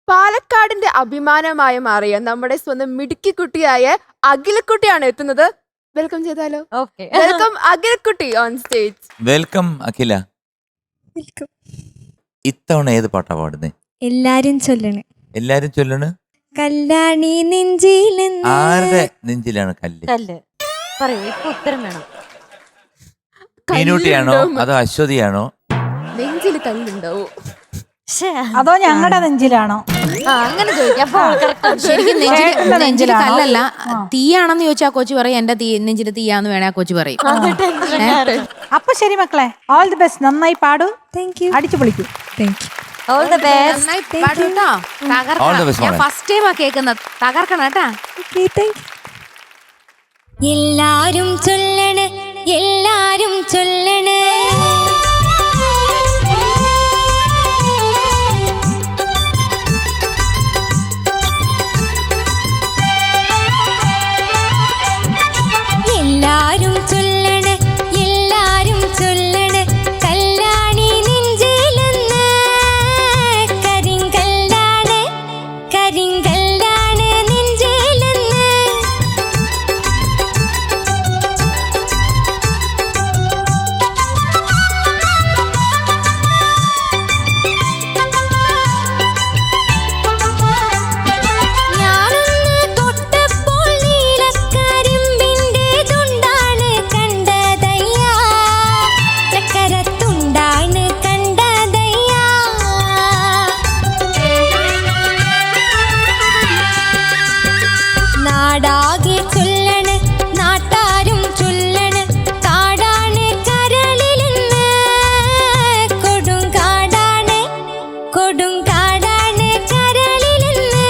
പാലക്കാടിന്റെ അഭിമാനമായി മാറിയ നമ്മുടെ സ്വന്തം മിടുക്കി കുട്ടിയായ അഖിലക്കുട്ടിയാണ് എത്തുന്നത്. വെൽക്കം ചെയ്താലോ? വെൽക്കം അഖിലക്കുട്ടി ഓൺ സ്റ്റേജ്. വെൽക്കം അഖില. ഇത്തവണ ഏത് പാട്ടാ പാടുന്നേ? എല്ലാരും ചൊല്ലണ്. എല്ലാരും ചൊല്ലണ്. കല്യാണി നെഞ്ചിൽ. ആരുടെ നെഞ്ചിലാണ് കല്ല്? കല്ല് പറയൂ, ഇപ്പൊ ഉത്തരം വേണം. മീനൂട്ടിയാണോ അതോ അശ്വതിയാണോ? നെഞ്ചിൽ കല്ലുണ്ടാവോ അതോ ഞങ്ങളുടെ നെഞ്ചിലാണോ? അങ്ങനെ ചോദിക്കാം. ശരിക്കും നെഞ്ചില് കല്ലല്ല, തീയാണെന്ന് ചോദിച്ചാൽ കോച്ച് പറയും എന്റെ നെഞ്ചില് തീയാന്ന് വേണേ കോച്ച് പറയും. അപ്പൊ ശരി മക്കളെ, ഓൾ ദി ബെസ്റ്റ്. നന്നായി പാടൂ. Thank you. അടിച്ചു പൊളിക്കൂ. Thank you. All the best. നന്നായി പാടൂട്ടോ. ഞാൻ ഫസ്റ്റ് ടൈമാ കേൾക്കുന്നത്. തകർക്കണം കേട്ടാ. Okay, thank you. എല്ലാരും ചൊല്ലണ്, എല്ലാരും ചൊല്ലണ്. എല്ലാരും ചൊല്ലണ്, എല്ലാരും ചൊല്ലണ്. കല്യാണി നെഞ്ചിലെന്ന് കരിങ്കല്ലാണ്, കരിങ്കല്ലാണ് നെഞ്ചിലെന്ന്. ഞാനൊന്ന് തൊട്ടപ്പോൾ നീലക്കരിമ്പിന്റെ തുണ്ടാണ് കണ്ടതയ്യാ, ചക്കരത്തുണ്ടാണ് കണ്ടതയ്യാ. നാടാകെ ചൊല്ലണ്, നാട്ടാരും ചൊല്ലണ്. കാടാണ് കരളിലെന്ന് കൊടുങ്കാടാണ്, കൊടുങ്കാടാണ് കരളിലെന്ന്.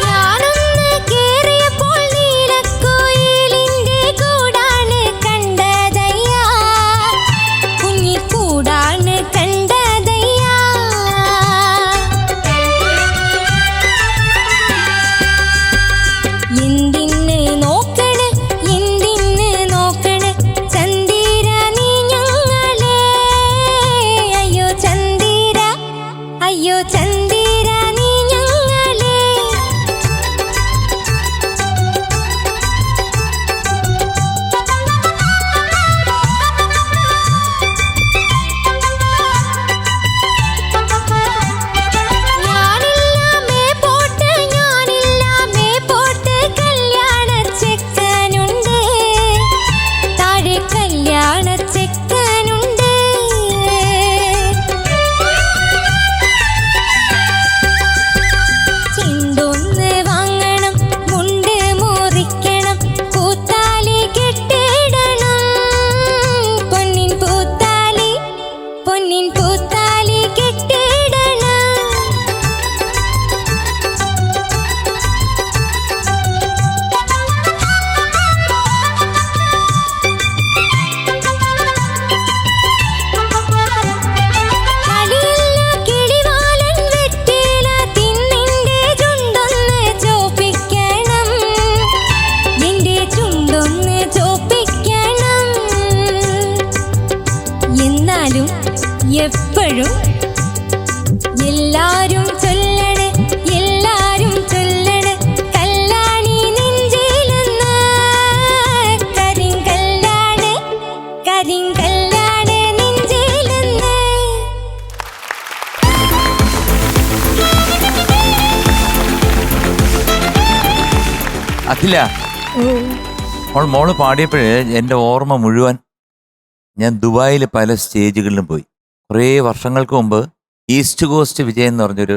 ഞാനൊന്ന് കേറിയപ്പോൾ നീലക്കുയിലിന്റെ കൂടാണ് കണ്ടതയ്യാ, കുഞ്ഞിക്കൂടാണ് കണ്ടതയ്യാ. എന്തിന് നോക്കണ്, എന്തിന് നോക്കണ്. ചന്ദിര നീ ഞങ്ങളെ, അയ്യോ ചന്ദിര, അയ്യോ ചന്ദിര നീ ഞങ്ങളെ. ഞാനില്ലാമേ പോട്ട്, ഞാനില്ലാമേ പോട്ട്. കല്യാണച്ചെക്കനുണ്ട്, താഴെ കല്യാണച്ചെക്കനുണ്ട്. ചിണ്ടൊന്ന് വാങ്ങണം, മുണ്ട് മുറിക്കണം, പൂത്താലി കെട്ടിടണം. പൊന്നിൻ പൂത്താലി, പൊന്നിൻ പൂത്താലി കെട്ടിടണം. കളിയില്ല കിളിവാലൻ വെറ്റില തിന്നിന്റെ ചുണ്ടൊന്ന് ചോപ്പിക്കണം, നിന്റെ ചുണ്ടൊന്ന് ചോപ്പിക്കണം. എന്നാലും എപ്പോഴും എല്ലാരും ചൊല്ലണ്, എല്ലാരും ചൊല്ലണ്. കല്യാണി നെഞ്ചിലെന്ന് കരിങ്കല്ലാണ്, കരിങ്കല്ലാണ് നെഞ്ചിലെന്ന്. അഖില, മോള് പാടിയപ്പോഴേ എൻ്റെ ഓർമ്മ മുഴുവൻ ഞാൻ ദുബായിൽ പല സ്റ്റേജുകളിലും പോയി. കുറേ വർഷങ്ങൾക്ക് മുമ്പ് ഈസ്റ്റ് കോസ്റ്റ് വിജയൻ എന്ന് പറഞ്ഞൊരു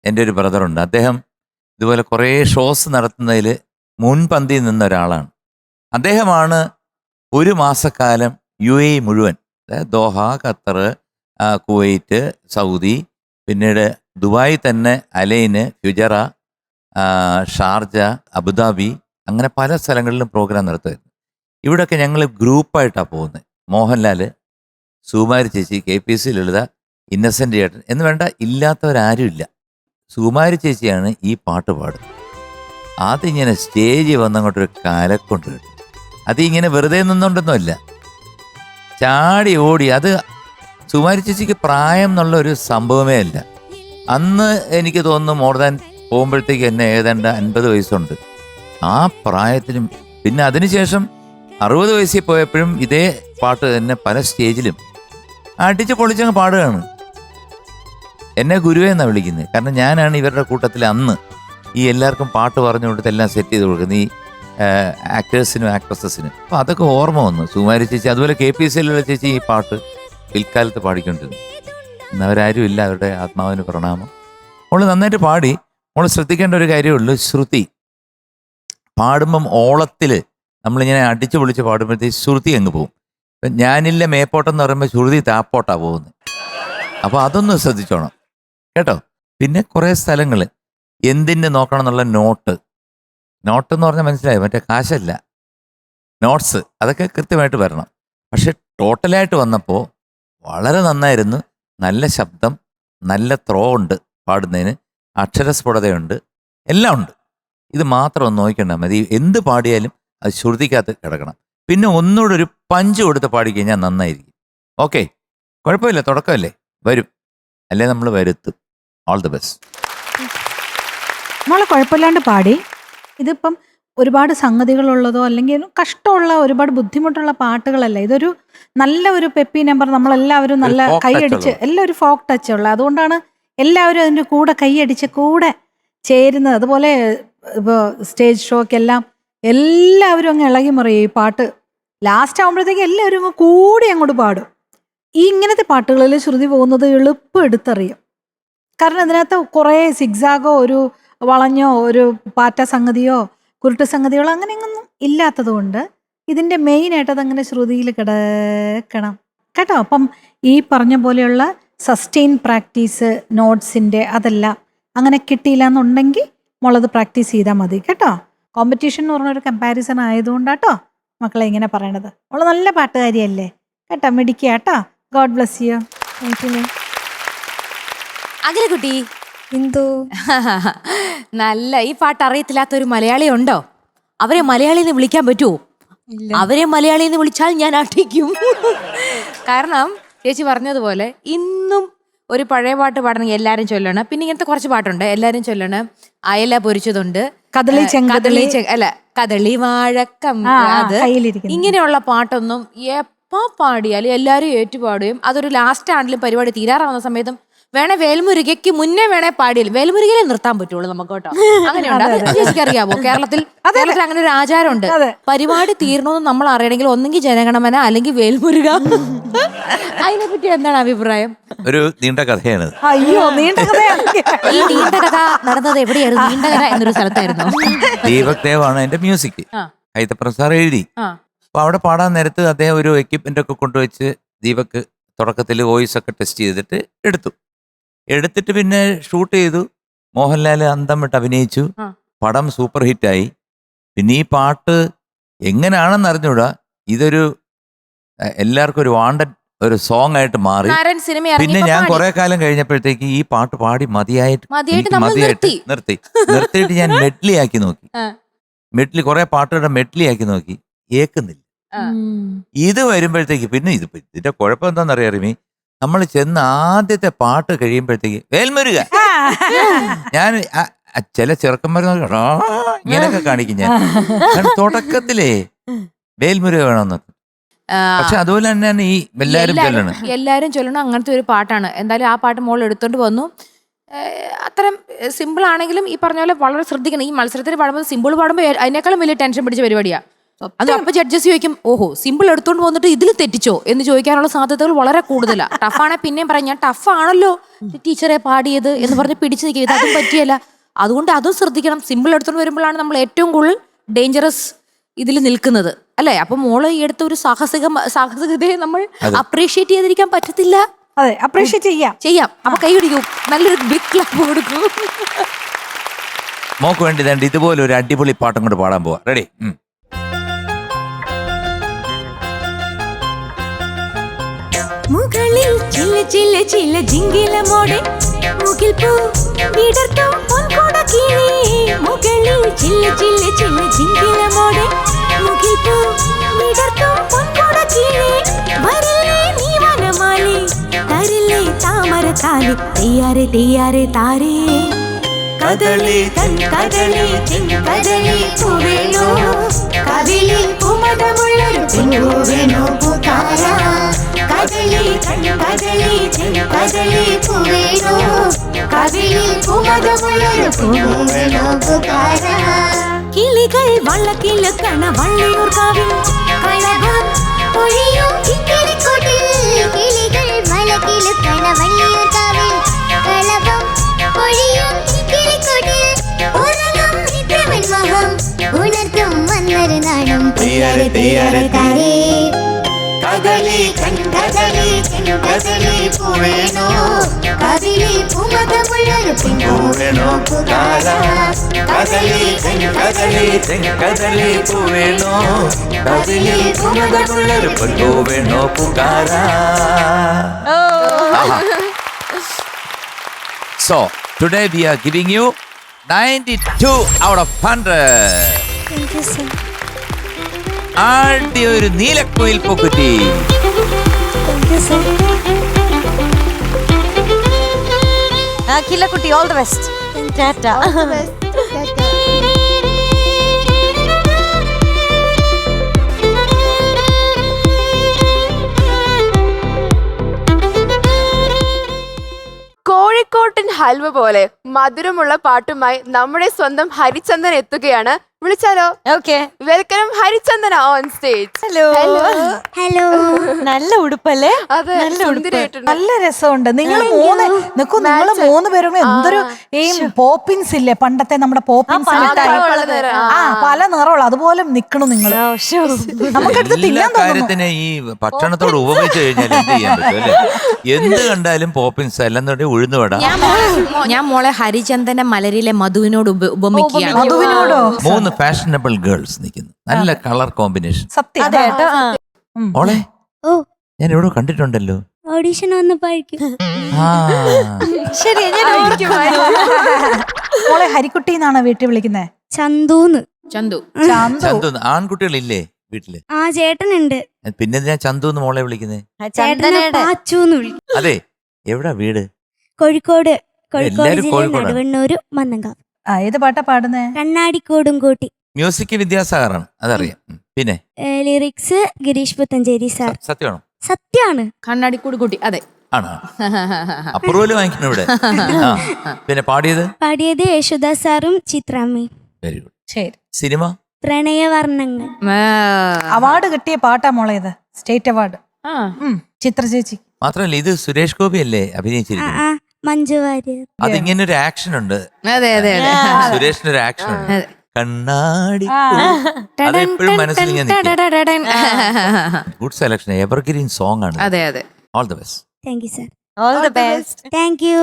എൻ്റെ ഒരു ബ്രദറുണ്ട്. അദ്ദേഹം ഇതുപോലെ കുറേ ഷോസ് നടത്തുന്നതിൽ മുൻപന്തിയിൽ നിന്ന ഒരാളാണ്. അദ്ദേഹമാണ് ഒരു മാസക്കാലം UAE മുഴുവൻ, അതായത് ദോഹ, ഖത്തർ, കുവൈറ്റ്, സൗദി, പിന്നീട് ദുബായി തന്നെ അലൈന്, ഫുജറ, ഷാർജ, അബുദാബി, അങ്ങനെ പല സ്ഥലങ്ങളിലും പ്രോഗ്രാം നടത്തുമായിരുന്നു. ഇവിടെയൊക്കെ ഞങ്ങൾ ഗ്രൂപ്പായിട്ടാണ് പോകുന്നത്. മോഹൻലാൽ, സുകുമാരി ചേച്ചി, KPC ലളിത, ഇന്നസെൻ്റ് ചേട്ടൻ എന്ന് വേണ്ട, ഇല്ലാത്തവരാരുമില്ല. സുകുമാരി ചേച്ചിയാണ് ഈ പാട്ട് പാടുന്നത്. അതിങ്ങനെ സ്റ്റേജിൽ വന്നങ്ങോട്ടൊരു കലക്കൊണ്ട് കിട്ടും. അതിങ്ങനെ വെറുതെ നിന്നുകൊണ്ടൊന്നുമല്ല, ചാടി ഓടി. അത് സുമാരി ചേച്ചിക്ക് പ്രായം എന്നുള്ള ഒരു സംഭവമേ അല്ല. അന്ന് എനിക്ക് തോന്നുന്നു മോർ ദാൻ പോകുമ്പോഴത്തേക്ക് എന്നെ ഏതാണ്ട് 50 വയസ്സുണ്ട്. ആ പ്രായത്തിലും പിന്നെ അതിനുശേഷം 60 വയസ്സിൽ പോയപ്പോഴും ഇതേ പാട്ട് തന്നെ പല സ്റ്റേജിലും അടിച്ച് പൊളിച്ചങ്ങ് പാടുകയാണ്. എന്നെ ഗുരുവേ എന്നാണ് വിളിക്കുന്നത്. കാരണം ഞാനാണ് ഇവരുടെ കൂട്ടത്തിൽ അന്ന് ഈ എല്ലാവർക്കും പാട്ട് പറഞ്ഞു കൊടുത്ത് എല്ലാം സെറ്റ് ചെയ്ത് കൊടുക്കുന്നത്, ഈ ആക്ടേഴ്സിനും ആക്ട്രസസിനും. അപ്പോൾ അതൊക്കെ ഓർമ്മ വന്നു. സുമാരി ചേച്ചി അതുപോലെ KPSLലുള്ള ചേച്ചി ഈ പാട്ട് പിൽക്കാലത്ത് പാടിക്കൊണ്ടിരുന്നു. ഇന്ന് അവരാരും ഇല്ല, അവരുടെ ആത്മാവിന് പ്രണാമം. മോള് നന്നായിട്ട് പാടി. മോള് ശ്രദ്ധിക്കേണ്ട ഒരു കാര്യമുള്ളൂ, ശ്രുതി. പാടുമ്പം ഓളത്തിൽ നമ്മളിങ്ങനെ അടിച്ചു പൊളിച്ച് പാടുമ്പോഴത്തേക്ക് ശ്രുതി അങ്ങ് പോകും. ഇപ്പം ഞാനില്ല മേപ്പോട്ടെന്ന് പറയുമ്പോൾ ശ്രുതി താപ്പോട്ടാണ് പോകുന്നത്. അപ്പോൾ അതൊന്ന് ശ്രദ്ധിച്ചോണം കേട്ടോ. പിന്നെ കുറേ സ്ഥലങ്ങൾ എന്തിന് നോക്കണം എന്നുള്ള നോട്ട് എന്ന് പറഞ്ഞാൽ മനസ്സിലായി, മറ്റേ കാശല്ല, നോട്ട്സ് അതൊക്കെ കൃത്യമായിട്ട് വരണം. പക്ഷെ ടോട്ടലായിട്ട് വന്നപ്പോൾ വളരെ നന്നായിരുന്നു. നല്ല ശബ്ദം, നല്ല ത്രോ ഉണ്ട് പാടുന്നതിന്, അക്ഷരസ്ഫുടതയുണ്ട്, എല്ലാം ഉണ്ട്. ഇത് മാത്രം ഒന്ന് നോക്കിക്കണ്ടാൽ മതി. എന്ത് പാടിയാലും അത് ശ്രുതിക്കകത്ത് കിടക്കണം. പിന്നെ ഒന്നുകൂടെ ഒരു പഞ്ച് കൊടുത്ത് പാടിക്കഴിഞ്ഞാൽ നന്നായിരിക്കും. ഓക്കെ, കുഴപ്പമില്ല, തുടക്കമല്ലേ, വരും, അല്ലേ നമ്മൾ വരുത്തും. All the best. മോളെ കുഴപ്പമില്ലാണ്ട് പാടി. ഇതിപ്പം ഒരുപാട് സംഗതികളുള്ളതോ അല്ലെങ്കിൽ കഷ്ടമുള്ള ഒരുപാട് ബുദ്ധിമുട്ടുള്ള പാട്ടുകളല്ല. ഇതൊരു നല്ല ഒരു പെപ്പി നമ്പർ, നമ്മളെല്ലാവരും നല്ല folk touch കൈയടിച്ച്, ഉള്ളത്. എല്ലാം ഒരു ഫോക്ക് ടച്ച് ഉള്ള. അതുകൊണ്ടാണ് എല്ലാവരും അതിൻ്റെ കൂടെ കൈയടിച്ച് കൂടെ ചേരുന്നത്. അതുപോലെ ഇപ്പോൾ സ്റ്റേജ് ഷോക്കെല്ലാം എല്ലാവരും അങ്ങ് ഇളകി മറിയും. ഈ പാട്ട് ലാസ്റ്റ് ആകുമ്പോഴത്തേക്ക് എല്ലാവരും അങ്ങ് കൂടി അങ്ങോട്ട് പാടും. ഈ ഇങ്ങനത്തെ പാട്ടുകളിൽ ശ്രുതി പോകുന്നത് എളുപ്പം എടുത്തറിയും. കാരണം ഇതിനകത്ത് കുറേ സിഗ്സാഗോ ഒരു വളഞ്ഞോ ഒരു പാറ്റ സംഗതിയോ കുരുട്ട് സംഗതികളോ അങ്ങനെയൊന്നും ഇല്ലാത്തത് കൊണ്ട് ഇതിൻ്റെ മെയിനായിട്ട് അതങ്ങനെ ശ്രുതിയിൽ കിടക്കണം കേട്ടോ. അപ്പം ഈ പറഞ്ഞ പോലെയുള്ള സസ്റ്റെയിൻ പ്രാക്ടീസ് നോട്ട്സിൻ്റെ അതെല്ലാം അങ്ങനെ കിട്ടിയില്ല എന്നുണ്ടെങ്കിൽ മോളത് പ്രാക്ടീസ് ചെയ്താൽ മതി കേട്ടോ. കോമ്പറ്റീഷൻ എന്ന് പറഞ്ഞൊരു കമ്പാരിസൺ ആയതുകൊണ്ടാട്ടോ മക്കളെ ഇങ്ങനെ പറയണത്. മോള് നല്ല പാട്ടുകാരിയല്ലേ കേട്ടോ, മിടിക്കുക കേട്ടോ. God bless you. Thank you. അഖിലക്കുട്ടി, എന്തോ നല്ല ഈ പാട്ട് അറിയത്തില്ലാത്ത ഒരു മലയാളി ഉണ്ടോ? അവരെ മലയാളിന്ന് വിളിക്കാൻ പറ്റുമോ? അവരെ മലയാളിന്ന് വിളിച്ചാൽ ഞാൻ അടിക്കും. കാരണം ചേച്ചി പറഞ്ഞതുപോലെ ഇന്നും ഒരു പഴയ പാട്ട് പാടണമെങ്കിൽ എല്ലാരും ചൊല്ലണം. പിന്നെ ഇങ്ങനത്തെ കുറച്ച് പാട്ടുണ്ട് എല്ലാരും ചൊല്ലണം. അയല പൊരിച്ചതുണ്ട്, കദളി ചെങ്കദളി കദളി വാഴക്കം, അത് കയ്യിലിരിക്കുന്നു. ഇങ്ങനെയുള്ള പാട്ടൊന്നും എപ്പോ പാടിയാലും എല്ലാരും ഏറ്റുപാടുകയും അതൊരു ലാസ്റ്റ് ആണെങ്കിലും പരിപാടി തീരാറാവുന്ന സമയത്തും വേണേ വേൽമുരുകയ്ക്ക് മുന്നേ വേണേ പാടിയാലും വേൽമുരുകയിലെ നിർത്താൻ പറ്റുള്ളൂ നമുക്ക് കേട്ടോ. അങ്ങനെയുണ്ട്. അത് ചേച്ചിക്ക് അറിയാമോ? കേരളത്തിൽ അങ്ങനെ ഒരു ആചാരമുണ്ട്. പരിപാടി തീരണമെന്ന് നമ്മൾ അറിയണമെങ്കിൽ ഒന്നെങ്കിൽ ജനഗണമന അല്ലെങ്കിൽ വേൽമുരുക. അതിനെ പറ്റി എന്താണ് അഭിപ്രായം? ഒരു നീണ്ട കഥയാണ്. അയ്യോ, നീണ്ട കഥയാണ്. ഈ നീണ്ട കഥ നടന്നത് എവിടെയായിരുന്നു? നീണ്ടകര എന്നൊരു സ്ഥലത്തായിരുന്നു. ദീപക് ദേവാണ് എന്റെ മ്യൂസിക്. കൈതപ്രം സാർ എഴുതി. അപ്പൊ അവിടെ പാടാൻ നേരത്ത് അദ്ദേഹം ഒരു എക്യുപ്മെന്റ് ഒക്കെ കൊണ്ടുവച്ച് ദീപക് തുടക്കത്തിൽ വോയിസ് ഒക്കെ ടെസ്റ്റ് ചെയ്തിട്ട് എടുത്തിട്ട് പിന്നെ ഷൂട്ട് ചെയ്തു. മോഹൻലാൽ അന്തം വിട്ട് അഭിനയിച്ചു. പടം സൂപ്പർ ഹിറ്റായി. പിന്നെ ഈ പാട്ട് എങ്ങനെയാണെന്ന് അറിഞ്ഞൂടാ, ഇതൊരു എല്ലാവർക്കും ഒരു വാണ്ടഡ് ഒരു സോങ് ആയിട്ട് മാറി. പിന്നെ ഞാൻ കുറെ കാലം കഴിഞ്ഞപ്പോഴത്തേക്ക് ഈ പാട്ട് പാടി നിർത്തിയിട്ട് ഞാൻ മെഡ്ലി ആക്കി നോക്കി. കുറെ പാട്ടുകളുടെ മെഡ്ലി ആക്കി നോക്കി, ഏക്കുന്നില്ല. ഇത് വരുമ്പോഴത്തേക്ക് പിന്നെ ഇതിന്റെ കുഴപ്പം എന്താണെന്നറിയാം റിമി, നമ്മൾ ചെന്ന് ആദ്യത്തെ പാട്ട് കഴിയുമ്പോഴത്തേക്ക് വേൽമുരുക, ഞാൻ ചില ചെറുക്കന്മാർ ഇങ്ങനെയൊക്കെ കാണിക്കും ഞാൻ. തുടക്കത്തിലേ വേൽമുരുക വേണമെന്ന്. പക്ഷെ അതുപോലെ തന്നെയാണ് ഈ എല്ലാരും ചൊല്ലണം. അങ്ങനത്തെ ഒരു പാട്ടാണ്. എന്തായാലും ആ പാട്ട് മോൾ എടുത്തോണ്ട് വന്നു. അത്രയും സിമ്പിൾ ആണെങ്കിലും ഈ പറഞ്ഞ പോലെ വളരെ ശ്രദ്ധിക്കണം. ഈ മത്സരത്തിന് പാടുമ്പോൾ സിമ്പിൾ പാടുമ്പോൾ അതിനേക്കാളും വലിയ ടെൻഷൻ പിടിച്ച പരിപാടിയാണ്. അത് അപ്പൊ ജഡ്ജസ് ചോദിക്കും, ഓഹോ സിമ്പിൾ എടുത്തോണ്ട് വന്നിട്ട് ഇതിൽ തെറ്റിച്ചോ എന്ന് ചോദിക്കാനുള്ള സാധ്യതകൾ വളരെ കൂടുതലാണ്. ടഫാണെ പിന്നെയും പറയാം, ഞാൻ ടഫാണല്ലോ ടീച്ചറെ പാടിയത് എന്ന് പറഞ്ഞ് പിടിച്ചു നിൽക്കുക. ഇത് അതും പറ്റിയല്ല. അതുകൊണ്ട് അതും ശ്രദ്ധിക്കണം. സിമ്പിൾ എടുത്തോണ്ട് വരുമ്പോഴാണ് നമ്മൾ ഏറ്റവും കൂടുതൽ ഡേഞ്ചറസ് ഇതിൽ നിൽക്കുന്നത് അല്ലേ? അപ്പൊ മോള് ഈ അടുത്ത ഒരു സാഹസികതയെ നമ്മൾ അപ്രീഷിയേറ്റ് ചെയ്തിരിക്കാൻ പറ്റത്തില്ല. അതെ, അപ്രീഷിയേറ്റ് ചെയ്യാം. അപ്പൊ കൈ പിടിക്കും, നല്ലൊരു ബിഗ് ക്ലാപ്പ് കൊടുക്കും. മോക്ക് വേണ്ടി ഇതുപോലെ ഒരു അടിപൊളി പാട്ടും കൊണ്ട് പാടാൻ പോവാ. റെഡി? മുകൾ മുകളിൽ ചില്ല ചില്ല ചില്ല ജിങ്കില മോടെ മുകിൽ പൂ വിടർത്തും പൊൻകൊട കിളി മുകളിൽ ചില്ല ചില്ല ചില്ല ജിങ്കില മോടെ മുകിൽ പൂ വിടർത്തും പൊൻകൊട കിളി വരില്ലേ നീ വനമാലി തരില്ലേ താമര താലി തെയ്യാറെ തെയ്യാറെ താരേ കദളി കദളി കദളി പൂവേണോ കവിളിൽ പൂമടമുള്ളൊരു പൂവേണോ പൂക്കാര കദളി കദളി പൂവേണോ കവിളിൽ പൂമടമുള്ളൊരു പൂവേണോ പൂക്കാര കിളികൾ വള്ളക്കിലക്കണ വള്ളിയൂർ കാവിൽ കളകം പൊഴിയും കിക്കിളിക്കൊടിൽ കിളികൾ വള്ളക്കിലക്കണ വള്ളിയൂർ കാവിൽ കളകം പൊഴിയും ഉണർത്തും വന്നൊരു നാടും തെയ്യാറെ തെയ്യാറെ താരേ കദളി കദളി പൂവേണോ കവിളിൽ പൂമധമുള്ളൊരു പൂവേണോ പൂക്കാര കദളി പൂവേണോ കവിളിൽ പൂമധമുള്ളൊരു പൂവേണോ പൂക്കാര. So today we are giving you 92 out of 100. ആദ്യ ഒരു നീലക്കുയിൽ പൂക്കുറ്റി. കില്ലക്കുട്ടി ഓൾ ദ ബെസ്റ്റ്. ടാറ്റ. കോഴിക്കോട്ടൻ ഹൽവ പോലെ മധുരമുള്ള പാട്ടുമായി നമ്മുടെ സ്വന്തം ഹരിചന്ദൻ എത്തുകയാണ്. വിളിച്ചാലോ? Okay. Welcome Harichandana on stage. Hello. Hello. നല്ല ഉടുപ്പല്ലേ? അതെ, നല്ല ഉടുപ്പ്. സുന്ദരിയായിട്ടുണ്ട്. നല്ല രസമുണ്ട്. നിങ്ങൾ മൂന്ന് പേരും എന്തൊരു ഈ പോപ്പിൻസ് ഇല്ലേ, പണ്ടത്തെ നമ്മുടെ പോപ്പിൻസ് മിഠായി. പല നിറമുള്ള അതുപോലെ നിക്കണു നിങ്ങൾ. നമുക്കടുത്ത് എല്ലാ തിന്നാൻ തോന്നുന്നു. കാര്യത്തിന് ഈ ഭക്ഷണത്തോട് ഉപമിച്ച് കഴിഞ്ഞാൽ എന്ത് ചെയ്യാൻ പറ്റും അല്ലേ? എന്ത് കണ്ടാലും പോപ്പിൻസ് അല്ലെന്നുണ്ടെങ്കിൽ ഉഴുന്നുവട. ഞാൻ മോളെ ഹരിചന്ദന മലരിലെ മധുവിനോട് ഉപമിക്കുകയാണ്. മധുവിനോടോ? 3 ഫാഷനബിൾ ഗേൾസ് നിൽക്കുന്നു. നല്ല കളർ കോമ്പിനേഷൻ. സത്യം. അതെ കേട്ടോ. മോളെ ഓ ഞാൻ എവിടെ കണ്ടിട്ടുണ്ടല്ലോ. ഓഡിഷൻ വന്നപ്പോഴേക്കും ആ ശരി, മോളെ ഹരിക്കുട്ടി എന്നാണ് വീട്ടിൽ വിളിക്കുന്നത്. ചന്തൂന്ന്. ചന്തു. ചന്തു. ആൺകുട്ടികളില്ലേ വീട്ടില്? ആ ചേട്ടനുണ്ട്. പിന്നെന്തിനാ ചന്തു എന്ന് മോളെ വിളിക്കുന്നേ? ചേട്ടനെ പാച്ചൂന്ന് വിളിക്കും. അതെ, എവിടാ വീട്? കോഴിക്കോട് എല്ലാരും ജില്ല കോഴിക്കോടാണ്. നടുവണ്ണൂര് മന്നങ്കാവ്. ഏത് പാട്ടാ പാടുന്നേ? കണ്ണാടിക്കോടും കൂട്ടി. മ്യൂസിക് വിദ്യാസാഗറാണ്, അതറിയാം. പിന്നെ ലിറിക്സ് ഗിരീഷ് പുത്തഞ്ചേരി സാർ. സത്യമാണോ? സത്യാണ്. കണ്ണാടിക്കൂട് കൂട്ടി. അതെ. ആണ്. അപ്രൂവൽ വാങ്ങിക്കണം ഇവിടെ. പിന്നെ പാടിയത്? പാടിയത് യേശുദാസ് സാറും ചിത്രാമ്മയും. Very good. ശരി. സിനിമ? പ്രണയവർണ്ണങ്ങൾ. അവാർഡ് കിട്ടിയ പാട്ടാ മോളെ ഇത്. State award. ചിത്ര ചേച്ചി മാത്രമല്ല ഇത് സുരേഷ് ഗോപി അല്ലേ ആ അഭിനയിച്ചിരിക്കുന്നത്? ആ മഞ്ജു വാര്യർ. അതിങ്ങനെ ഒരു ആക്ഷൻ ഉണ്ട്. അതെ അതെ അതെ. സുരേഷിന് ഒരു ആക്ഷൻ ഉണ്ട്. കണ്ണാടി. അതെപ്പോഴും മനസ്സിൽ ഇങ്ങനെ ഗുഡ് സെലക്ഷൻ. എവർഗ്രീൻ സോങ് ആണ്. അതെ അതെ. All the best. Thank you sir. All the best. Thank you.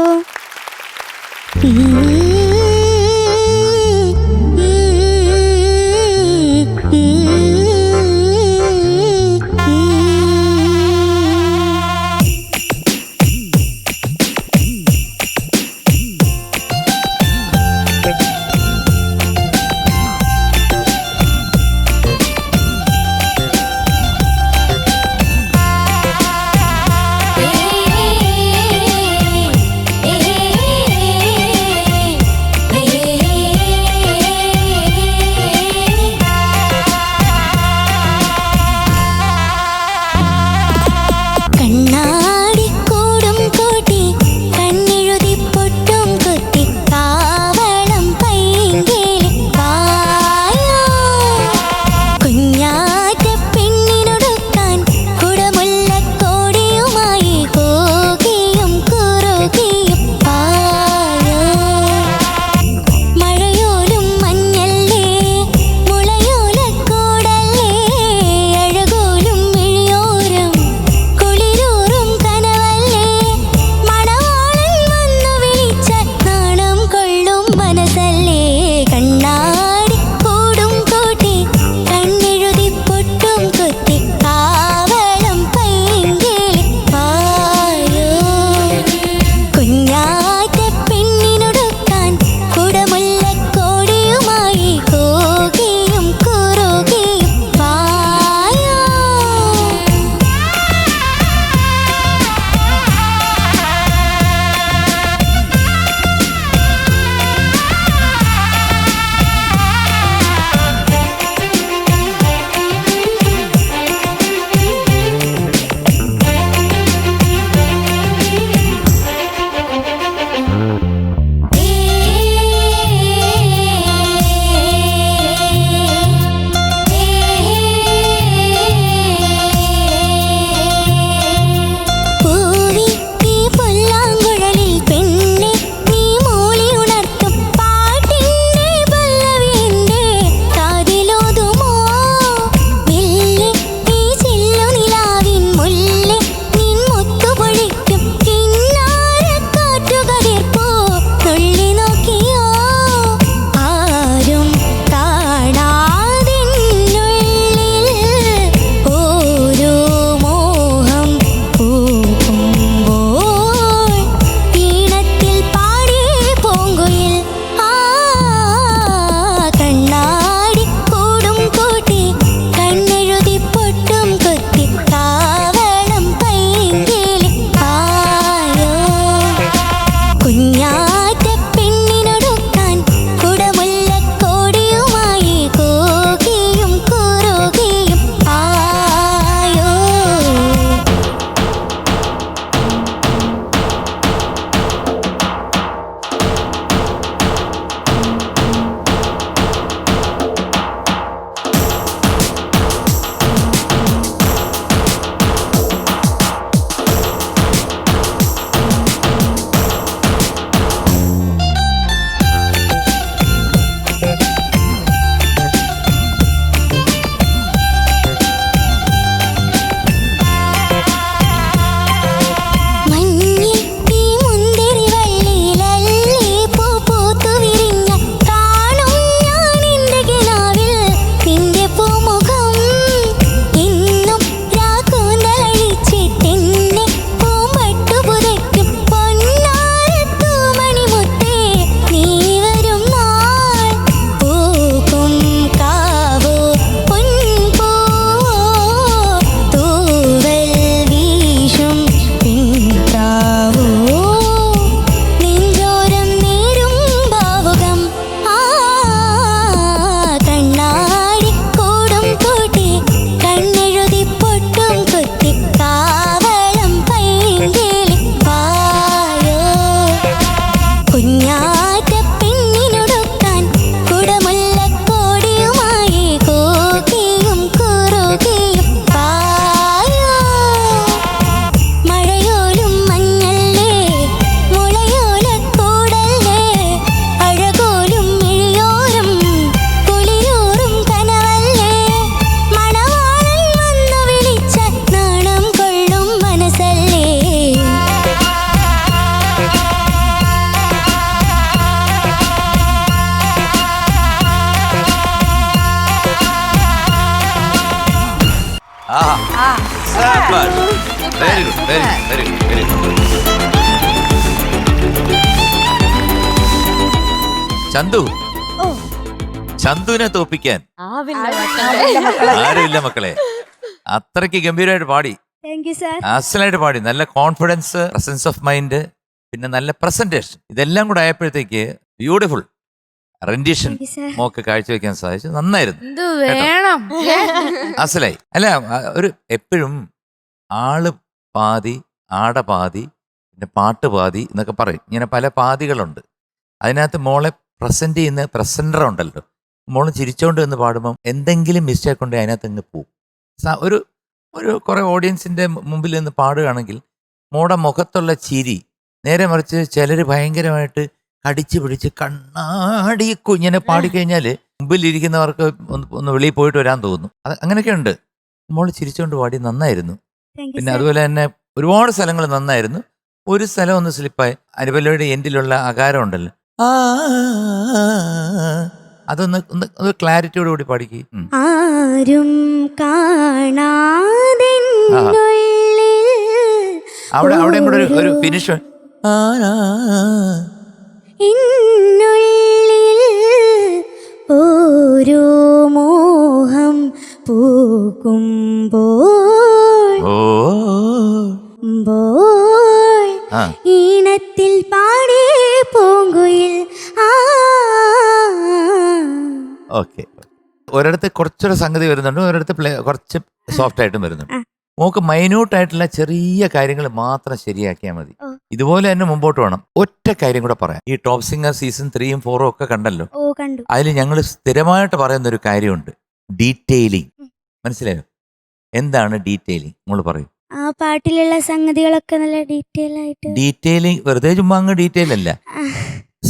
ശാബാഷ്. Very good, very good, very good. Chandu, ചന്തുവിനെ തോപ്പിക്കാൻ ആരുമില്ല മക്കളെ. അത്രയ്ക്ക് ഗംഭീരമായിട്ട് പാടി, താങ്ക് യു സാർ. അസലായിട്ട് പാടി. നല്ല കോൺഫിഡൻസ്, പ്രസൻസ് ഓഫ് മൈൻഡ്, പിന്നെ നല്ല പ്രസന്റേഷൻ, ഇതെല്ലാം കൂടെ ആയപ്പോഴത്തേക്ക് beautiful rendition thank you sir. മോക്ക് കാഴ്ചവെക്കാൻ സാധിച്ചു. നന്നായിരുന്നു, എന്ത് വേണം അസലായി. അല്ല, ഒരു എപ്പോഴും ആള് പാതി ആട പാതി പിന്നെ പാട്ട് പാതി എന്നൊക്കെ പറയും. ഇങ്ങനെ പല പാതികളുണ്ട്. അതിനകത്ത് മോളെ പ്രസന്റ് ചെയ്യുന്ന പ്രസന്റർ ഉണ്ടല്ലോ, മോള് ചിരിച്ചോണ്ട് എന്ന് പാടുമ്പം എന്തെങ്കിലും മിസ്റ്റേക്ക് ഉണ്ടെങ്കിൽ അതിനകത്ത് അങ്ങ് പോവും. ഒരു ഒരു കുറെ ഓഡിയൻസിന്റെ മുമ്പിൽ നിന്ന് പാടുകയാണെങ്കിൽ മോടെ മുഖത്തുള്ള ചിരി, നേരെ മറിച്ച് ചിലർ ഭയങ്കരമായിട്ട് കടിച്ചു പിടിച്ച് കണ്ണാടി ഇങ്ങനെ പാടിക്കഴിഞ്ഞാൽ മുമ്പിലിരിക്കുന്നവർക്ക് ഒന്ന് വെളിയിൽ പോയിട്ട് വരാൻ തോന്നും. അത് അങ്ങനെയൊക്കെ ഉണ്ട്. മോള് ചിരിച്ചോണ്ട് പാടി, നന്നായിരുന്നു. താങ്ക് യു പിന്നെ സാർ. അതുപോലെ തന്നെ ഒരുപാട് സ്ഥലങ്ങൾ നന്നായിരുന്നു. ഒരു സ്ഥലം ഒന്ന് സ്ലിപ്പായി. അനുപല്ലയുടെ എൻഡിലുള്ള അകാരം ഉണ്ടല്ലോ, അതൊന്ന് ഒന്ന് ക്ലാരിറ്റിയോട് കൂടി പാടിക്ക്. ആരും കാണാതെ അവിടെ കൂടെ ഒരു ഫിനിഷ്. ഓരോ മോഹം പൂക്കുമ്പോൾ ആ ഈണത്തിൽ പാടേ പൂങ്കുയിൽ. ഓക്കെ. ഒരിടത്ത് കുറച്ചൊരു സംഗതി വരുന്നുണ്ട്, ഒരിടത്ത് കുറച്ച് സോഫ്റ്റ് ആയിട്ടും വരുന്നുണ്ട്. മോക്ക് മൈന്യൂട്ടായിട്ടുള്ള ചെറിയ കാര്യങ്ങൾ മാത്രം ശരിയാക്കിയാൽ മതി. ഇതുപോലെ തന്നെ മുമ്പോട്ട് വേണം. ഒറ്റ കാര്യം കൂടെ പറയാം. ഈ ടോപ്പ് സിംഗർ സീസൺ 3ഉം 4ഉം ഒക്കെ കണ്ടല്ലോ, ഓ കണ്ടു. അതിൽ ഞങ്ങൾ സ്ഥിരമായിട്ട് പറയുന്ന ഒരു കാര്യമുണ്ട്, ഡീറ്റെയിലിംഗ്. മനസ്സിലായോ? എന്താണ് ഡീറ്റെയിലിംഗ്? നമ്മൾ പറയും. ആ പാട്ടിലുള്ള സംഗതികളൊക്കെ നല്ല ഡീറ്റെയിൽ ആയിട്ട്. ഡീറ്റെയിലിംഗ് വെറുതെ ചുമ്മാ അങ്ങ് ഡീറ്റെയിൽ അല്ല,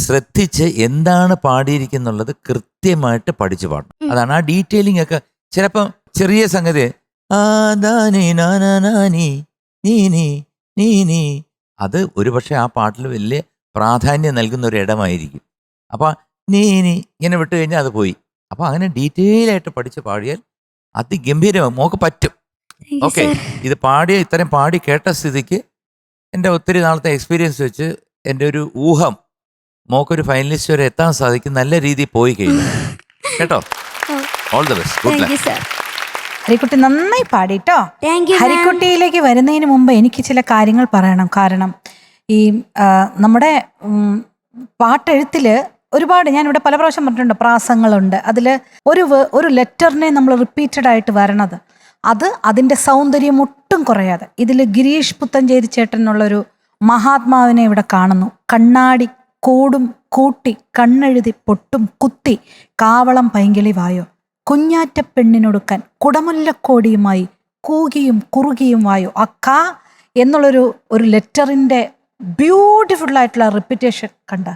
ശ്രദ്ധിച്ച് എന്താണ് പാടിയിരിക്കുന്നുള്ളത് കൃത്യമായിട്ട് പഠിച്ചു പാടണം. അതാണ് ആ ഡീറ്റെയിലിംഗ് ഒക്കെ. ചിലപ്പം ചെറിയ സംഗതി അത് ഒരുപക്ഷെ ആ പാട്ടിൽ വലിയ പ്രാധാന്യം നൽകുന്ന ഒരു ഇടമായിരിക്കും. അപ്പൊ നീ ഇങ്ങനെ വിട്ടു കഴിഞ്ഞാൽ അത് പോയി. അപ്പൊ അങ്ങനെ ഡീറ്റെയിൽ ആയിട്ട് പഠിച്ച് പാടിയാൽ അതിഗംഭീരമാകും. മോക്ക് പറ്റും. ഓക്കെ, ഇത് ഇത്രയും പാടി കേട്ട സ്ഥിതിക്ക് എൻ്റെ ഒത്തിരി നാളത്തെ എക്സ്പീരിയൻസ് വെച്ച് എൻ്റെ ഒരു ഊഹം, മോക്കൊരു ഫൈനലിസ്റ്റ് വരെ എത്താൻ സാധിക്കും. നല്ല രീതിയിൽ പോയി കഴിഞ്ഞു കേട്ടോ. All the best, good thank you luck. Sir. ഹരിക്കുട്ടി നന്നായി പാടിട്ടോ. Thank you. ഹരിക്കുട്ടിയിലേക്ക് വരുന്നതിന് മുമ്പ് എനിക്ക് ചില കാര്യങ്ങൾ പറയണം. കാരണം ഈ നമ്മുടെ പാട്ടെഴുത്തില് ഒരുപാട്, ഞാനിവിടെ പല പ്രാവശ്യം പറഞ്ഞിട്ടുണ്ട്, പ്രാസങ്ങളുണ്ട്. അതിൽ ഒരു ലെറ്ററിനെ നമ്മൾ റിപ്പീറ്റഡ് ആയിട്ട് വരണത്, അത് അതിൻ്റെ സൗന്ദര്യം ഒട്ടും കുറയാതെ. ഇതിൽ ഗിരീഷ് പുത്തഞ്ചേരി ചേട്ടനുള്ളൊരു മഹാത്മാവിനെ ഇവിടെ കാണുന്നു. കണ്ണാടി കൂടും കൂട്ടി കണ്ണെഴുതി പൊട്ടും കുത്തി കാവളം പൈങ്കിളി വായോ, കുഞ്ഞാറ്റ പെണ്ണിനൊടുക്കാൻ കുടമുല്ലക്കോടിയുമായി കൂകിയും കുറുകിയും വായോ. ആ കാ എന്നുള്ളൊരു ലെറ്ററിൻ്റെ ബ്യൂട്ടിഫുള്ളായിട്ടുള്ള റിപ്പിറ്റേഷൻ കണ്ട.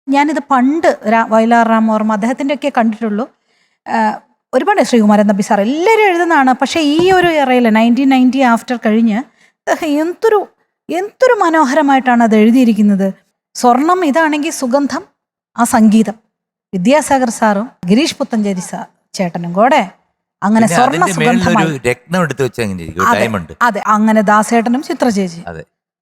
ഞാനിത് പണ്ട് വയലാർ രാമവർമ്മ അദ്ദേഹത്തിൻ്റെ ഒക്കെ കണ്ടിട്ടുള്ളൂ. ഒരുപാട് ശ്രീകുമാരൻ നമ്പി സാർ എല്ലാവരും എഴുതുന്നതാണ്. പക്ഷേ ഈ ഒരു ഇറയിൽ 1990 ആഫ്റ്റർ കഴിഞ്ഞ് എന്തൊരു മനോഹരമായിട്ടാണ് അത് എഴുതിയിരിക്കുന്നത്. സ്വർണം ഇതാണെങ്കിൽ സുഗന്ധം, ആ സംഗീതം വിദ്യാസാഗർ സാറും ഗിരീഷ് പുത്തഞ്ചേരി ചേട്ടനും കൂടെ അങ്ങനെ സ്വർണ്ണ സുഗന്ധമായി. രത്നം എടുത്ത് വെച്ച അതെ, അങ്ങനെ ദാസേട്ടനും ചിത്ര ചേച്ചി.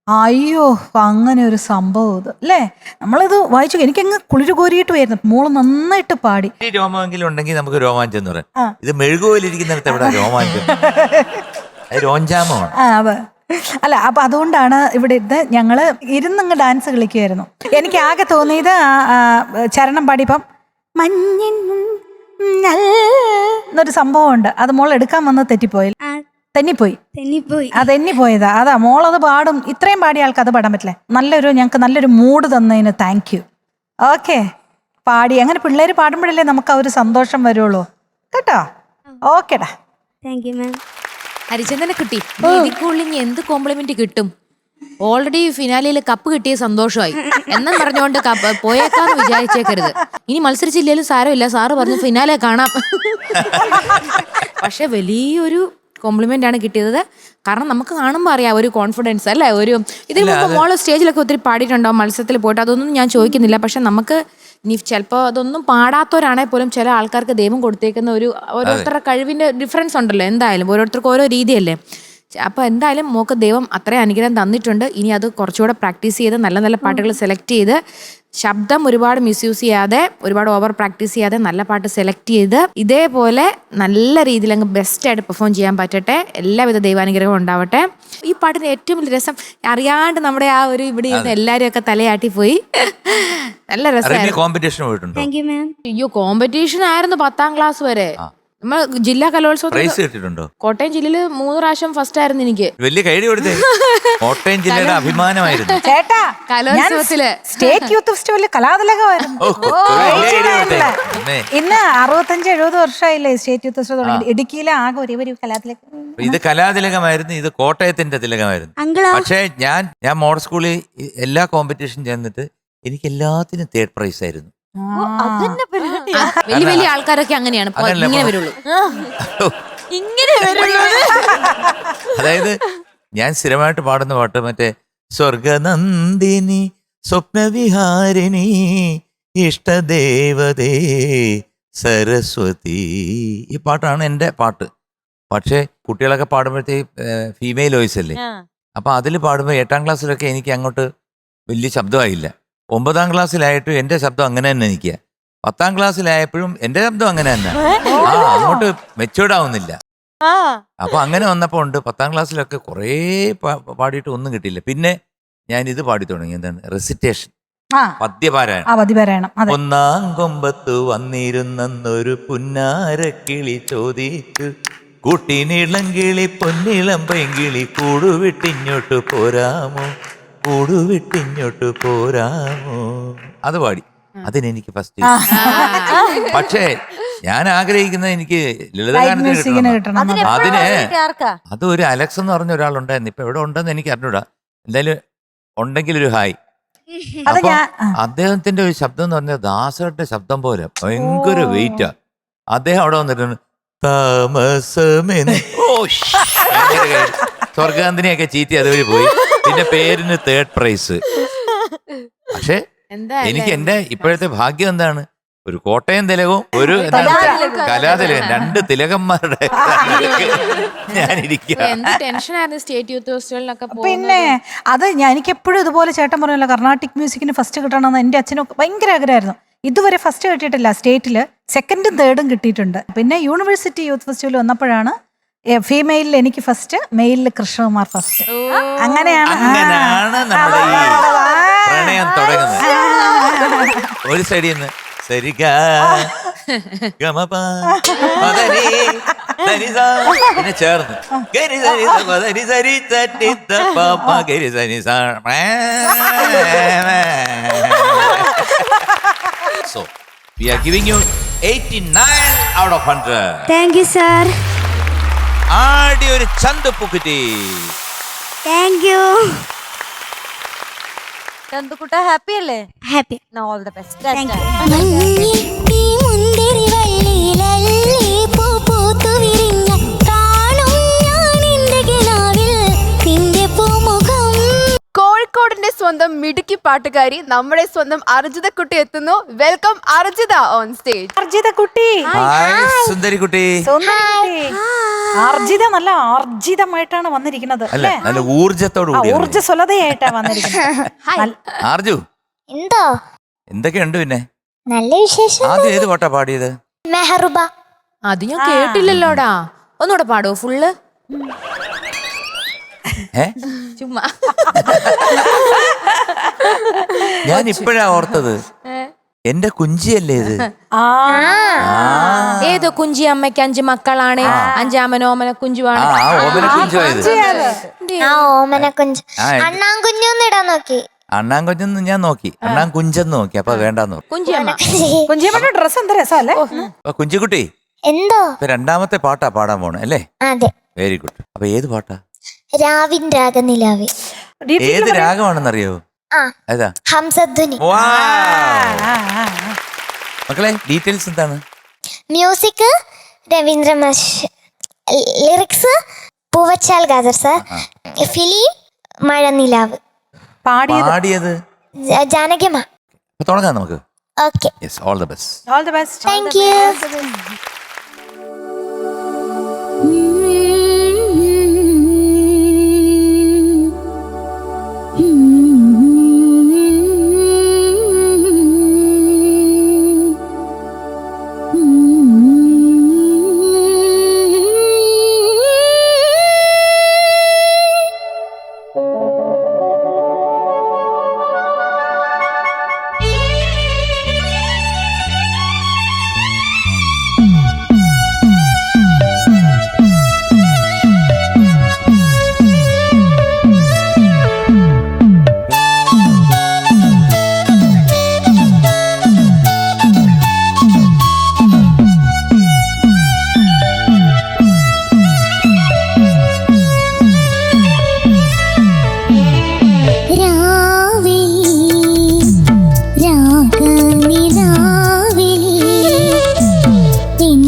അയ്യോ, അങ്ങനെ ഒരു സംഭവം ഇത് അല്ലേ. നമ്മളിത് വായിച്ചു, എനിക്കങ്ങ് കുളിര് കോരിയിട്ട് വരുന്നു. മോള് നന്നായിട്ട് പാടി. രോമാങ്കിലും ഉണ്ടെങ്കിൽ നമുക്ക് രോമാഞ്ചം എന്ന് പറയാം. ഇത് മെഴുകുപോലിരിക്കുന്നിടത്ത് എവിടെ രോമാഞ്ചം? രോഞ്ചാമമാണ്. അതെ. അല്ല, അപ്പൊ അതുകൊണ്ടാണ് ഇവിടെ ഇത് ഞങ്ങള് ഇരുന്നങ്ങ് ഡാൻസ് കളിക്കുമായിരുന്നു. എനിക്ക് ആകെ തോന്നിയത് ചരണം പാടിയപ്പം മഞ്ഞിൻ എന്നൊരു സംഭവമുണ്ട്. അത് മോൾ എടുക്കാൻ വന്ന് തെന്നിപ്പോയി. തെന്നിപ്പോയതാ. അതാ മോളത് പാടും. ഇത്രയും പാടിയ ആൾക്ക് അത് പാടാൻ പറ്റില്ല. ഞങ്ങൾക്ക് നല്ലൊരു മൂഡ് തന്നതിന് താങ്ക് യു. ഓക്കെ, പാടി. അങ്ങനെ പിള്ളേര് പാടുമ്പോഴല്ലേ നമുക്ക് ആ ഒരു സന്തോഷം വരുള്ളൂ കേട്ടോ. ഓക്കേടാ, താങ്ക് യു മാം. ഹരിചന്ദനെ കിട്ടി. ഇതിക്കുള്ളിൽ എന്ത് കോംപ്ലിമെന്റ് കിട്ടും? ഓൾറെഡി ഫിനാലിയിൽ കപ്പ് കിട്ടിയ സന്തോഷമായി എന്നും പറഞ്ഞുകൊണ്ട് പോയേക്കാന്ന് വിചാരിച്ചേക്കരുത്. ഇനി മത്സരിച്ചില്ലേലും സാരമില്ല, സാറ് പറഞ്ഞു ഫിനാലെ കാണാം. പക്ഷെ വലിയൊരു കോംപ്ലിമെന്റ് ആണ് കിട്ടിയത്. കാരണം നമുക്ക് കാണുമ്പോൾ അറിയാം ഒരു കോൺഫിഡൻസ് അല്ലേ. ഇതിന് മുമ്പ് മോള് സ്റ്റേജിലൊക്കെ ഒത്തിരി പാടിയിട്ടുണ്ടാവും മത്സരത്തിൽ പോയിട്ട്, അതൊന്നും ഞാൻ ചോദിക്കുന്നില്ല. പക്ഷെ നമുക്ക് ഇനി ചിലപ്പോൾ അതൊന്നും പാടാത്തവരാണെങ്കിൽ പോലും ചില ആൾക്കാർക്ക് ദൈവം കൊടുത്തേക്കുന്ന ഓരോരുത്തരുടെ കഴിവിന്റെ ഡിഫറൻസ് ഉണ്ടല്ലോ. എന്തായാലും ഓരോരുത്തർക്കും ഓരോ രീതിയല്ലേ. അപ്പൊ എന്തായാലും മോക്ക് ദൈവം അത്രയും അനുഗ്രഹം തന്നിട്ടുണ്ട്. ഇനി അത് കുറച്ചുകൂടെ പ്രാക്ടീസ് ചെയ്ത് നല്ല നല്ല പാട്ടുകൾ സെലക്ട് ചെയ്ത് ശബ്ദം ഒരുപാട് മിസ്യൂസ് ചെയ്യാതെ ഒരുപാട് ഓവർ പ്രാക്ടീസ് ചെയ്യാതെ നല്ല പാട്ട് സെലക്ട് ചെയ്ത് ഇതേപോലെ നല്ല രീതിയിൽ അങ്ങ് ബെസ്റ്റായിട്ട് പെർഫോം ചെയ്യാൻ പറ്റട്ടെ. എല്ലാവിധ ദൈവാനുഗ്രഹവും ഉണ്ടാവട്ടെ. ഈ പാട്ടിന് ഏറ്റവും വലിയ രസം അറിയാണ്ട് നമ്മുടെ ആ ഒരു ഇവിടെ ഇരുന്ന് എല്ലാരും ഒക്കെ തലയാട്ടി പോയി. നല്ല രസമായിരുന്നു. കോമ്പറ്റീഷൻ പോയിട്ടുണ്ടോ? Thank you ma'am. അയ്യോ കോമ്പറ്റീഷൻ ആയിരുന്നു 10ാം ക്ലാസ് വരെ. നമ്മൾ ജില്ലാ കലോത്സവത്തിൽ പ്രൈസ് കിട്ടിയിട്ടുണ്ടോ? കോട്ടയം ജില്ലയിൽ 3 പ്രാവശ്യം ഫസ്റ്റ് ആയിരുന്നു എനിക്ക്. വലിയ കൈഡി കൊടുത്തേ. കോട്ടയം ജില്ലയുടെ അഭിമാനമായിരുന്നു. ചേട്ടാ കലോത്സവത്തില് സ്റ്റേറ്റ് യൂത്ത് ഫെസ്റ്റിവലിൽ കലാതിലകമായിരുന്നു. ഇന്ന് 65-70 വർഷമായില്ലേ സ്റ്റേറ്റ് യൂത്ത് ഫെസ്റ്റിവൽ തുടങ്ങി. ഇടുക്കിയിലെ ആകെ ഒരു കലാതിലകം. ഇത് കലാതിലകമായിരുന്നു, ഇത് കോട്ടയത്തിന്റെ തിലകമായിരുന്നു. അങ്കിളോ? പക്ഷേ ഞാൻ മോഡൽ സ്കൂളിൽ എല്ലാ കോമ്പറ്റീഷൻ ചെന്നിട്ട് എനിക്ക് എല്ലാത്തിനും 3rd പ്രൈസ് ആയിരുന്നു. അതന്നെ പരിപാടി. വലിയ വലിയ ആൾക്കാരൊക്കെ അങ്ങനെയാണ് അങ്ങനല്ല, ഇങ്ങനെ വരുള്ളൂ. ഇങ്ങനെ വരുള്ളൂ. അതായത് ഞാൻ സ്ഥിരമായിട്ട് പാടുന്ന പാട്ട് മറ്റേ സ്വർഗനന്ദിനി സ്വപ്നവിഹാരിണി ഇഷ്ടദേവതേ സരസ്വതി, ഈ പാട്ടാണ് എൻ്റെ പാട്ട്. പക്ഷേ കുട്ടികളൊക്കെ പാടുമ്പോഴത്തേക്ക് ഫീമെയിൽ വോയിസ് അല്ലേ, അപ്പൊ അതിൽ പാടുമ്പോൾ 8ാം ക്ലാസ്സിലൊക്കെ എനിക്ക് അങ്ങോട്ട് വലിയ ശബ്ദമായില്ല. 9ാം ക്ലാസ്സിലായിട്ടും എൻ്റെ ശബ്ദം അങ്ങനെ തന്നെ നിൽക്കുക. 10ാം ക്ലാസ്സിലായപ്പോഴും എൻ്റെ ശബ്ദം അങ്ങനെ തന്നെ, അങ്ങോട്ട് മെച്ചൂർഡ് ആവുന്നില്ല. അപ്പൊ അങ്ങനെ വന്നപ്പോ ഉണ്ട് 10ാം ക്ലാസ്സിലൊക്കെ കുറേ പാടിയിട്ട് ഒന്നും കിട്ടിയില്ല. പിന്നെ ഞാൻ ഇത് പാടി തുടങ്ങി, എന്താണ് റെസിറ്റേഷൻ, പദ്യപാരായണം. 1ാം കൊമ്പത്ത് വന്നിരുന്നൊരു പുന്നാരക്കിളി ചോദിച്ചു, കൂട്ടിനിളങ്കിളി പൊന്നിളം പൈങ്കിളി കൂടുവിട്ടിങ്ങോട്ട് പോരാമോ, കൂടുവിട്ടിങ്ങോട്ട് പോരാമോ, അത് പാടി. അതിനെനിക്ക് ഫസ്റ്റ്. പക്ഷേ ഞാൻ ആഗ്രഹിക്കുന്നത് എനിക്ക് ലളിതഗാനത്തിന് കിട്ടണം. അതിന് അത് ഒരു അലക്സ് എന്ന് പറഞ്ഞ ഒരാളുണ്ടായിരുന്നു. ഇപ്പൊ എവിടെ ഉണ്ടെന്ന് എനിക്ക് അറിഞ്ഞൂടാ. എന്തായാലും ഉണ്ടെങ്കിൽ ഒരു ഹായ്. അപ്പൊ അദ്ദേഹത്തിന്റെ ഒരു ശബ്ദം എന്ന് പറഞ്ഞാൽ ദാസരുടെ ശബ്ദം പോലെ ഭയങ്കര വെയിറ്റാ. അദ്ദേഹം അവിടെ വന്നിട്ടുണ്ട് താമസമെന്ന് സ്വർഗാന്തിനെയൊക്കെ ചീറ്റി അതുവഴി പോയി. പിന്നെ പേരിന് 3rd പ്രൈസ്. പക്ഷെ എനിക്ക് എന്റെ ഇപ്പോഴത്തെ ഭാഗ്യം എന്താണ്, ഒരു കോട്ടയം തിലകവും ഒരു കലാതിലകം, 2 തിലകന്മാരുടെ ഞാനിരിക്കുക. പിന്നെ അത് എനിക്ക് എപ്പോഴും ഇതുപോലെ ചേട്ടൻ പറഞ്ഞല്ലോ, കർണാട്ടിക് മ്യൂസിക്കിന് ഫസ്റ്റ് കിട്ടണമെന്ന് എൻ്റെ അച്ഛനൊക്കെ ഭയങ്കര ആഗ്രഹമായിരുന്നു. ഇതുവരെ ഫസ്റ്റ് കിട്ടിയിട്ടില്ല. സ്റ്റേറ്റില് 2ും 3ും കിട്ടിയിട്ടുണ്ട്. പിന്നെ യൂണിവേഴ്സിറ്റി യൂത്ത് ഫെസ്റ്റിവൽ വന്നപ്പോഴാണ് ഫീമെയിലിൽ എനിക്ക് ഫസ്റ്റ്, മെയിലിൽ കൃഷ്ണകുമാർ ഫസ്റ്റ്. അങ്ങനെയാണ് നമ്മുടെ ഈ പ്രണയം തുടങ്ങുന്നത്. ഒരു സൈഡിൽ നിന്ന് പിന്നെ ചേർന്ന് So, we are giving you 89 out of 100. Thank you sir. ആടി ഒരു ചന്തുപ്പുക്കുറ്റി. Thank you. ചന്തുക്കുട്ട ഹാപ്പി അല്ലേ? Happy. All the best. Thank you. കോഴിക്കോടിന്റെ സ്വന്തം മിടുക്കി പാട്ടുകാരി നമ്മുടെ സ്വന്തം അർജിത കുട്ടി എത്തുന്നു. Welcome Arjitha on stage. Arjitha കുട്ടി. സുന്ദരി കുട്ടി. അർജിത നല്ല ആർജിതമായിട്ടാണ് വന്നിരിക്കുന്നത് അല്ലേ, നല്ല ഊർജത്തോട് ഊർജ്ജസ്വലതയായിട്ടാണ് വന്നിരിക്കുന്നത്. ആർജു എന്തോ എന്തൊക്കെയുണ്ട്? പിന്നെ നല്ല വിശേഷം. ആദ്യം ഏത് പാട്ടാ പാടിയത്? മെഹറുബ. അത് ഞാൻ കേട്ടില്ലല്ലോടാ, ഒന്നുകൂടെ പാടോ ഫുള്ള്? ചുമ്മാ ഞാൻ ഇപ്പോഴാ ഓർത്തത്, എന്റെ കുഞ്ചിയല്ലേ ഇത്? ഏതോ കുഞ്ചി അമ്മയ്ക്ക് 5 മക്കളാണ്, 5 ഓമന കുഞ്ചുവാണ്. ഓമന കുഞ്ചുവായത്. ഓമന കുഞ്ച്. അണ്ണാൻ കുഞ്ഞൊന്നും ഇടാൻ നോക്കി. അണ്ണാൻ കുഞ്ഞെന്ന് ഞാൻ നോക്കി, അണ്ണാൻ കുഞ്ചെന്ന് നോക്കി, അപ്പൊ വേണ്ടെന്ന് നോക്കി. കുഞ്ചിയമ്മയുടെ ഡ്രസ് എന്താ രസമല്ലേ? കുഞ്ചിക്കുട്ടി എന്തോ 2ാമത്തെ പാട്ടാ പാടാൻ പോണേ അല്ലേ? അതെ. Very good. അപ്പൊ ഏത് പാട്ടാ? രാവിൻ രാഗനിലാവേ. ഏത് രാഗമാണെന്നറിയോ? ഏതാ? ഹംസധ്വനി. മക്കളെ ഡീറ്റെയിൽസ് എന്താണ്? മ്യൂസിക് രവീന്ദ്ര മാഷ്, lyrics Poovachal Khader sir, film Mazhanilavu. പാടിയത് ജാനകിയമ്മ. തുടങ്ങാം നമുക്ക്. Okay. Yes, all the best. All the best. Thank you.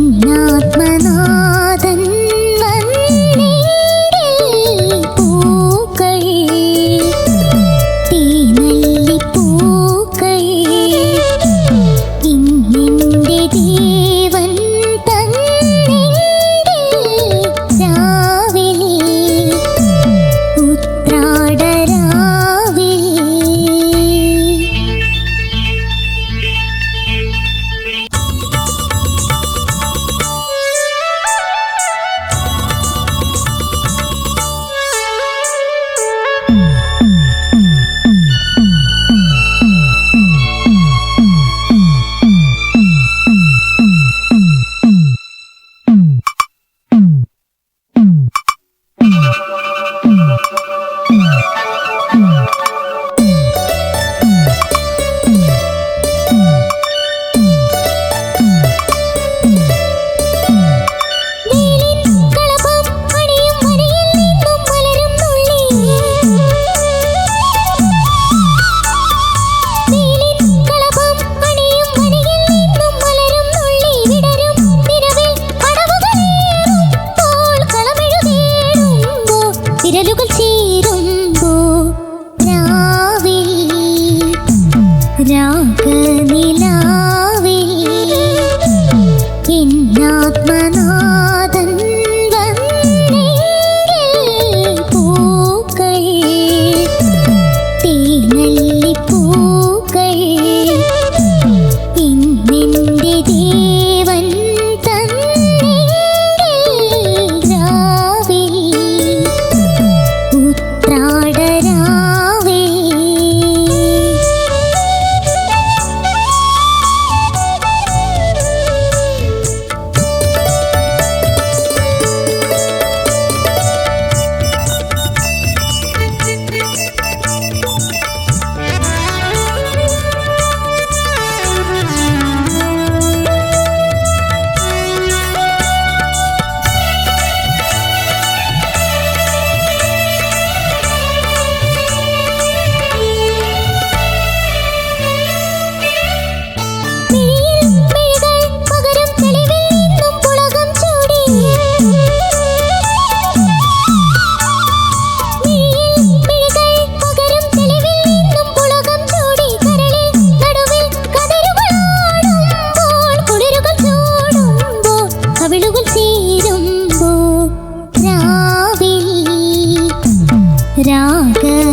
ഇന്നാത്മനാഥൻ വന്നെങ്കിൽ പൂക്കൾ തീനല്ലിപ്പൂക്കൾ ഇന്നെന്റെ ദേവൻ തന്നെങ്കിൽ രാവിലെ ഉത്രാടരാവിലെ വിരലുകൾ ചേരുമ്പോ രാവിൽ രാഗനിലാവിൽ എന്നാത്മനാഥൻ വന്നെങ്കിൽ പൂക്കൾ തീനല്ലിപ്പൂക്കൾ ഇന്നെന്റെ ദേവൻ തന്നെങ്കിൽ രാവിൽ ഉത്രാടരാവിലെ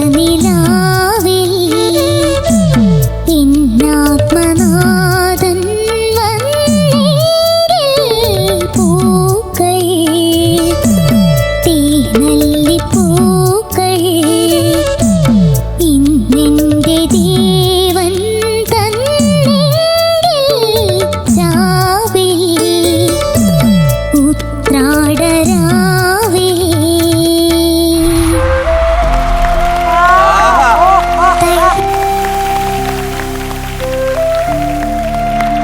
രാഗനിലാവിൽ എന്നാത്മനാഥൻ വന്നെങ്കിൽ പൂക്കൾ തീനല്ലിപ്പൂക്കൾ ഇന്നെന്റെ ദേവൻ തന്നെങ്കിൽ രാവിൽ ഉത്രാടരാവിലെ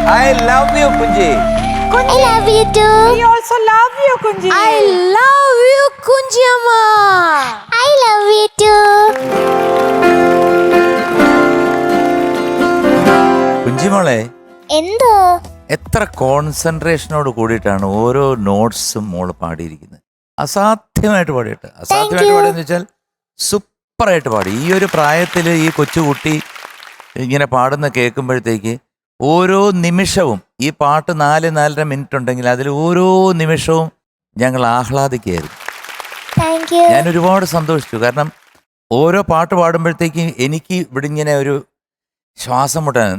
I love you, കുഞ്ചി. I love you too. We also love you, കുഞ്ചി. I love you, Kunchiyamma. I love you too. കുഞ്ചിമോളെ എന്തോ എത്ര കോൺസെൻട്രേഷനോട് കൂടിയിട്ടാണ് ഓരോ നോട്ട്സും മോള് പാടിയിരിക്കുന്നത്. അസാധ്യമായിട്ട് പാടിയിട്ട് അസാധ്യമായിട്ട് പാടിയെന്ന് വെച്ചാൽ സൂപ്പറായിട്ട് പാടി. ഈ ഒരു പ്രായത്തിൽ ഈ കൊച്ചുകുട്ടി ഇങ്ങനെ പാടുന്ന കേൾക്കുമ്പോഴത്തേക്ക് ഓരോ നിമിഷവും ഈ പാട്ട് 4-4.5 മിനിറ്റ് ഉണ്ടെങ്കിൽ അതിൽ ഓരോ നിമിഷവും ഞങ്ങൾ ആഹ്ലാദിക്കുകയായിരുന്നു. Thank you. ഞാൻ ഒരുപാട് സന്തോഷിച്ചു. കാരണം ഓരോ പാട്ട് പാടുമ്പോഴത്തേക്കും എനിക്ക് ഇവിടെ ഇങ്ങനെ ഒരു ശ്വാസം മുട്ടാൻ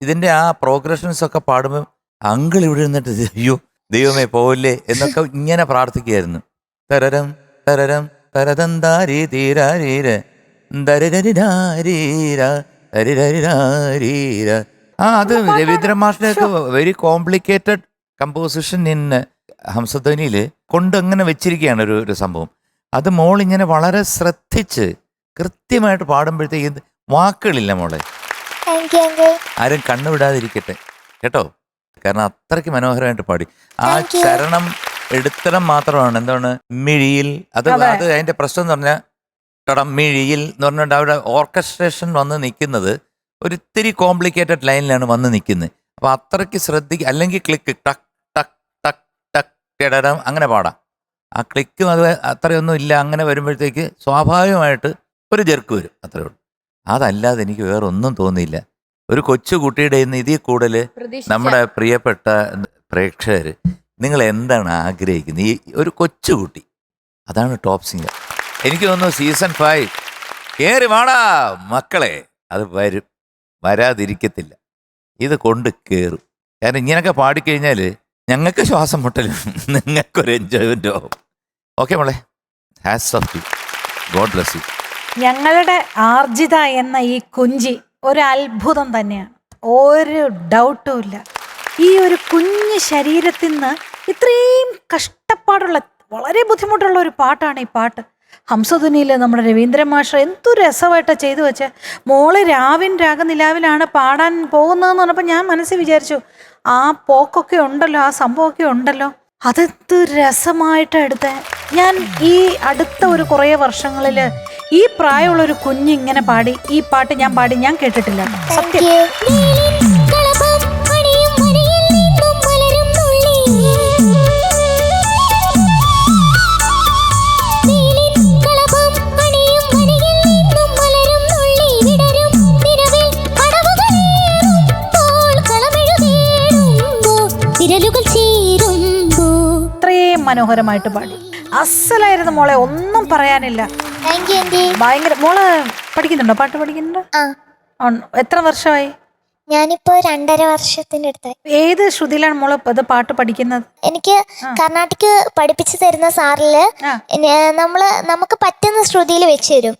ഇതിൻ്റെ ആ പ്രോഗ്രഷൻസ് ഒക്കെ പാടുമ്പോൾ അങ്കിൾ ഇവിടെ ഇരുന്നിട്ട് അയ്യോ ദൈവമേ പോവില്ലേ എന്നൊക്കെ ഇങ്ങനെ പ്രാർത്ഥിക്കുകയായിരുന്നു. തരരം തരരം തരതം താരീ തീരാരീര അത് രവീന്ദ്രൻ മാഷിന്റെ ഒക്കെ വെരി കോംപ്ലിക്കേറ്റഡ് കമ്പോസിഷൻ ഇൻ ഹംസധ്വനിയിൽ കൊണ്ട് അങ്ങനെ വെച്ചിരിക്കുകയാണ് ഒരു സംഭവം. അത് മോളിങ്ങനെ വളരെ ശ്രദ്ധിച്ച് കൃത്യമായിട്ട് പാടുമ്പോഴത്തേക്ക് വാക്കുകളില്ല മോളെ. ആരും കണ്ണുവിടാതിരിക്കട്ടെ കേട്ടോ, കാരണം അത്രയ്ക്ക് മനോഹരമായിട്ട് പാടി. ആ ചരണം എടുത്തണം മാത്രമാണ് എന്താണ് മിഴിയിൽ അത് അതിന്റെ പ്രശ്നം എന്ന് പറഞ്ഞാൽ മിഴിയിൽ എന്ന് പറഞ്ഞിട്ട് അവിടെ ഓർക്കസ്ട്രേഷൻ വന്ന് നിൽക്കുന്നത് ഒരിത്തിരി കോംപ്ലിക്കേറ്റഡ് ലൈനിലാണ് വന്ന് നിൽക്കുന്നത്. അപ്പോൾ അത്രയ്ക്ക് ശ്രദ്ധിക്കുക. അല്ലെങ്കിൽ ക്ലിക്ക് ടക്ക് ടക്ക് ടക്ക് ടക്ക് ടടരം അങ്ങനെ പാടാം. ആ ക്ലിക്കും അത് അത്രയൊന്നും ഇല്ല. അങ്ങനെ വരുമ്പോഴത്തേക്ക് സ്വാഭാവികമായിട്ട് ഒരു ജെർക്ക് വരും, അത്രേ ഉള്ളൂ. അതല്ലാതെ എനിക്ക് വേറെ ഒന്നും തോന്നിയില്ല. ഒരു കൊച്ചു കുട്ടിയുടെ ഇന്ന് ഇതിൽ കൂടുതൽ നമ്മുടെ പ്രിയപ്പെട്ട പ്രേക്ഷകർ നിങ്ങൾ എന്താണ് ആഗ്രഹിക്കുന്നത്? ഈ ഒരു കൊച്ചുകുട്ടി, അതാണ് ടോപ്പ് സിംഗർ. എനിക്ക് തോന്നുന്നു സീസൺ 5 കയറി വാടാ മക്കളെ, അത് വരും, വരാതിരിക്കത്തില്ല. ഇത് കൊണ്ട് കയറും. കാരണം ഇങ്ങനെയൊക്കെ പാടിക്കഴിഞ്ഞാൽ ഞങ്ങൾക്ക് ശ്വാസം മുട്ടലും നിങ്ങൾക്കൊരു എൻജോയ്മെൻ്റ് ആവും. ഓക്കെ മോളെ, hats off you, God bless you. ഞങ്ങളുടെ ആർജിത എന്ന ഈ കുഞ്ചി ഒരു അത്ഭുതം തന്നെയാണ്, ഒരു ഡൗട്ടും ഇല്ല. ഈ ഒരു കുഞ്ഞു ശരീരത്തിൽ നിന്ന് ഇത്രയും കഷ്ടപ്പാടുള്ള, വളരെ ബുദ്ധിമുട്ടുള്ള ഒരു പാട്ടാണ് ഈ പാട്ട്. ഹംസധ്വനിയിൽ നമ്മുടെ രവീന്ദ്രൻ മാഷ് എന്തു രസമായിട്ടാണ് ചെയ്തു വെച്ചേ. മോള് രാഗനിലാവിലാണ് പാടാൻ പോകുന്നതെന്ന് പറഞ്ഞപ്പോൾ ഞാൻ മനസ്സിൽ വിചാരിച്ചു, ആ പോക്കൊക്കെ ഉണ്ടല്ലോ, ആ സംഭവമൊക്കെ ഉണ്ടല്ലോ, അതെന്ത് രസമായിട്ട് എടുത്തേ. ഞാൻ ഈ അടുത്ത ഒരു കുറേ വർഷങ്ങളിൽ ഈ പ്രായമുള്ളൊരു കുഞ്ഞിങ്ങനെ പാടി ഈ പാട്ട് ഞാൻ കേട്ടിട്ടില്ല, സത്യം. മനോഹരമായിട്ട് പാടി, അസലായിരുന്നു മോളെ, ഒന്നും പറയാനില്ല. ഭയങ്കര. മോള് പഠിക്കുന്നുണ്ടോ? പാട്ട് പഠിക്കുന്നുണ്ടോ? എത്ര വർഷമായി? ഞാനിപ്പോ 2.5 വർഷത്തിന്റെ അടുത്തായി. ഏത് ശ്രുതിയിലാണ് മോള് ഇത് പാട്ട് പഠിക്കുന്നത്? എനിക്ക് കർണാട്ടിക് പഠിപ്പിച്ചു തരുന്ന സാറില് നമുക്ക് പറ്റുന്ന ശ്രുതിയിൽ വെച്ച് തരും.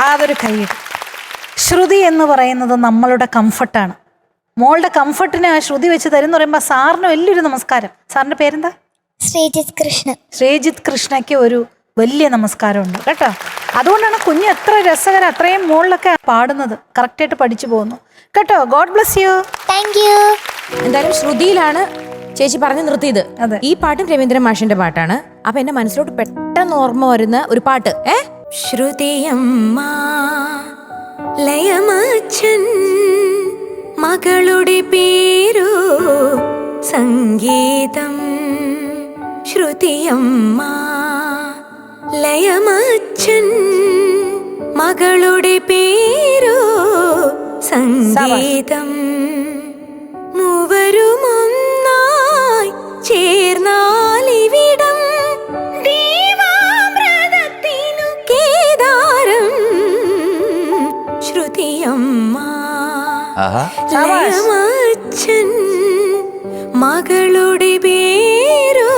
അതൊരു കൈയ്യടി. ശ്രുതി എന്ന് പറയുന്നത് നമ്മളുടെ കംഫർട്ടാണ്. മോളുടെ കംഫർട്ടിന് ആ ശ്രുതി വെച്ച് തരും എന്ന് പറയുമ്പോൾ സാറിന് വലിയൊരു നമസ്കാരം. സാറിന്റെ പേരെന്താ? ശ്രീജിത്ത് കൃഷ്ണ. ശ്രീജിത്ത് കൃഷ്ണയ്ക്ക് ഒരു വലിയ നമസ്കാരമുണ്ട് കേട്ടോ. അതുകൊണ്ടാണ് കുഞ്ഞ് എത്ര രസകരം, അത്രയും മുകളിലൊക്കെ പാടുന്നത്, കറക്റ്റായിട്ട് പഠിച്ചു പോകുന്നു കേട്ടോ. God bless you. Thank U. എന്തായാലും ശ്രുതിയിലാണ് ചേച്ചി പറഞ്ഞു നിർത്തിയത്. ഈ പാട്ടും രവീന്ദ്രൻ മാഷിന്റെ പാട്ടാണ്. അപ്പൊ എന്റെ മനസ്സിലോട്ട് പെട്ടെന്ന് ഓർമ്മ വരുന്ന ഒരു പാട്ട്, ശ്രുതിയമ്മ ലയമച്ചൻ മകളുടെ പേരോ സംഗീതം. ശ്രുതിയമ്മ ലയമച്ചൻ മകളുടെ പേരോ സംഗീതം. മൂവരുമൊന്നായി ചേർന്നാലിവിടം ദീവാമൃതത്തിനു കേദാരം. ശ്രുതിയമ്മ ലയമച്ചൻ മകളുടെ പേരോ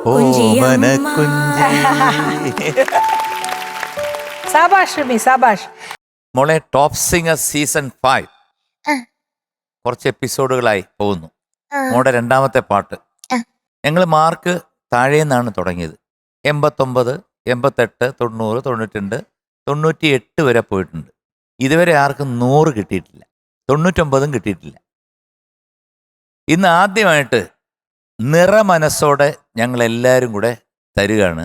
കുഞ്ചിയമ്മ. സാബാഷ് റുമി, സാബാഷ് മോളെ. ടോപ്പ് സിംഗർ സീസൺ 5 കുറച്ച് എപ്പിസോഡുകളായി പോകുന്നു. മോളുടെ രണ്ടാമത്തെ പാട്ട്. ഞങ്ങൾ മാർക്ക് താഴേന്നാണ് തുടങ്ങിയത്. 89, 88, 90, 92, 98 വരെ പോയിട്ടുണ്ട്. ഇതുവരെ ആർക്കും 100 കിട്ടിയിട്ടില്ല, 99 കിട്ടിയിട്ടില്ല. ഇന്ന് ആദ്യമായിട്ട് നിറമനസ്സോടെ ഞങ്ങൾ എല്ലാവരും കൂടെ തരികയാണ്.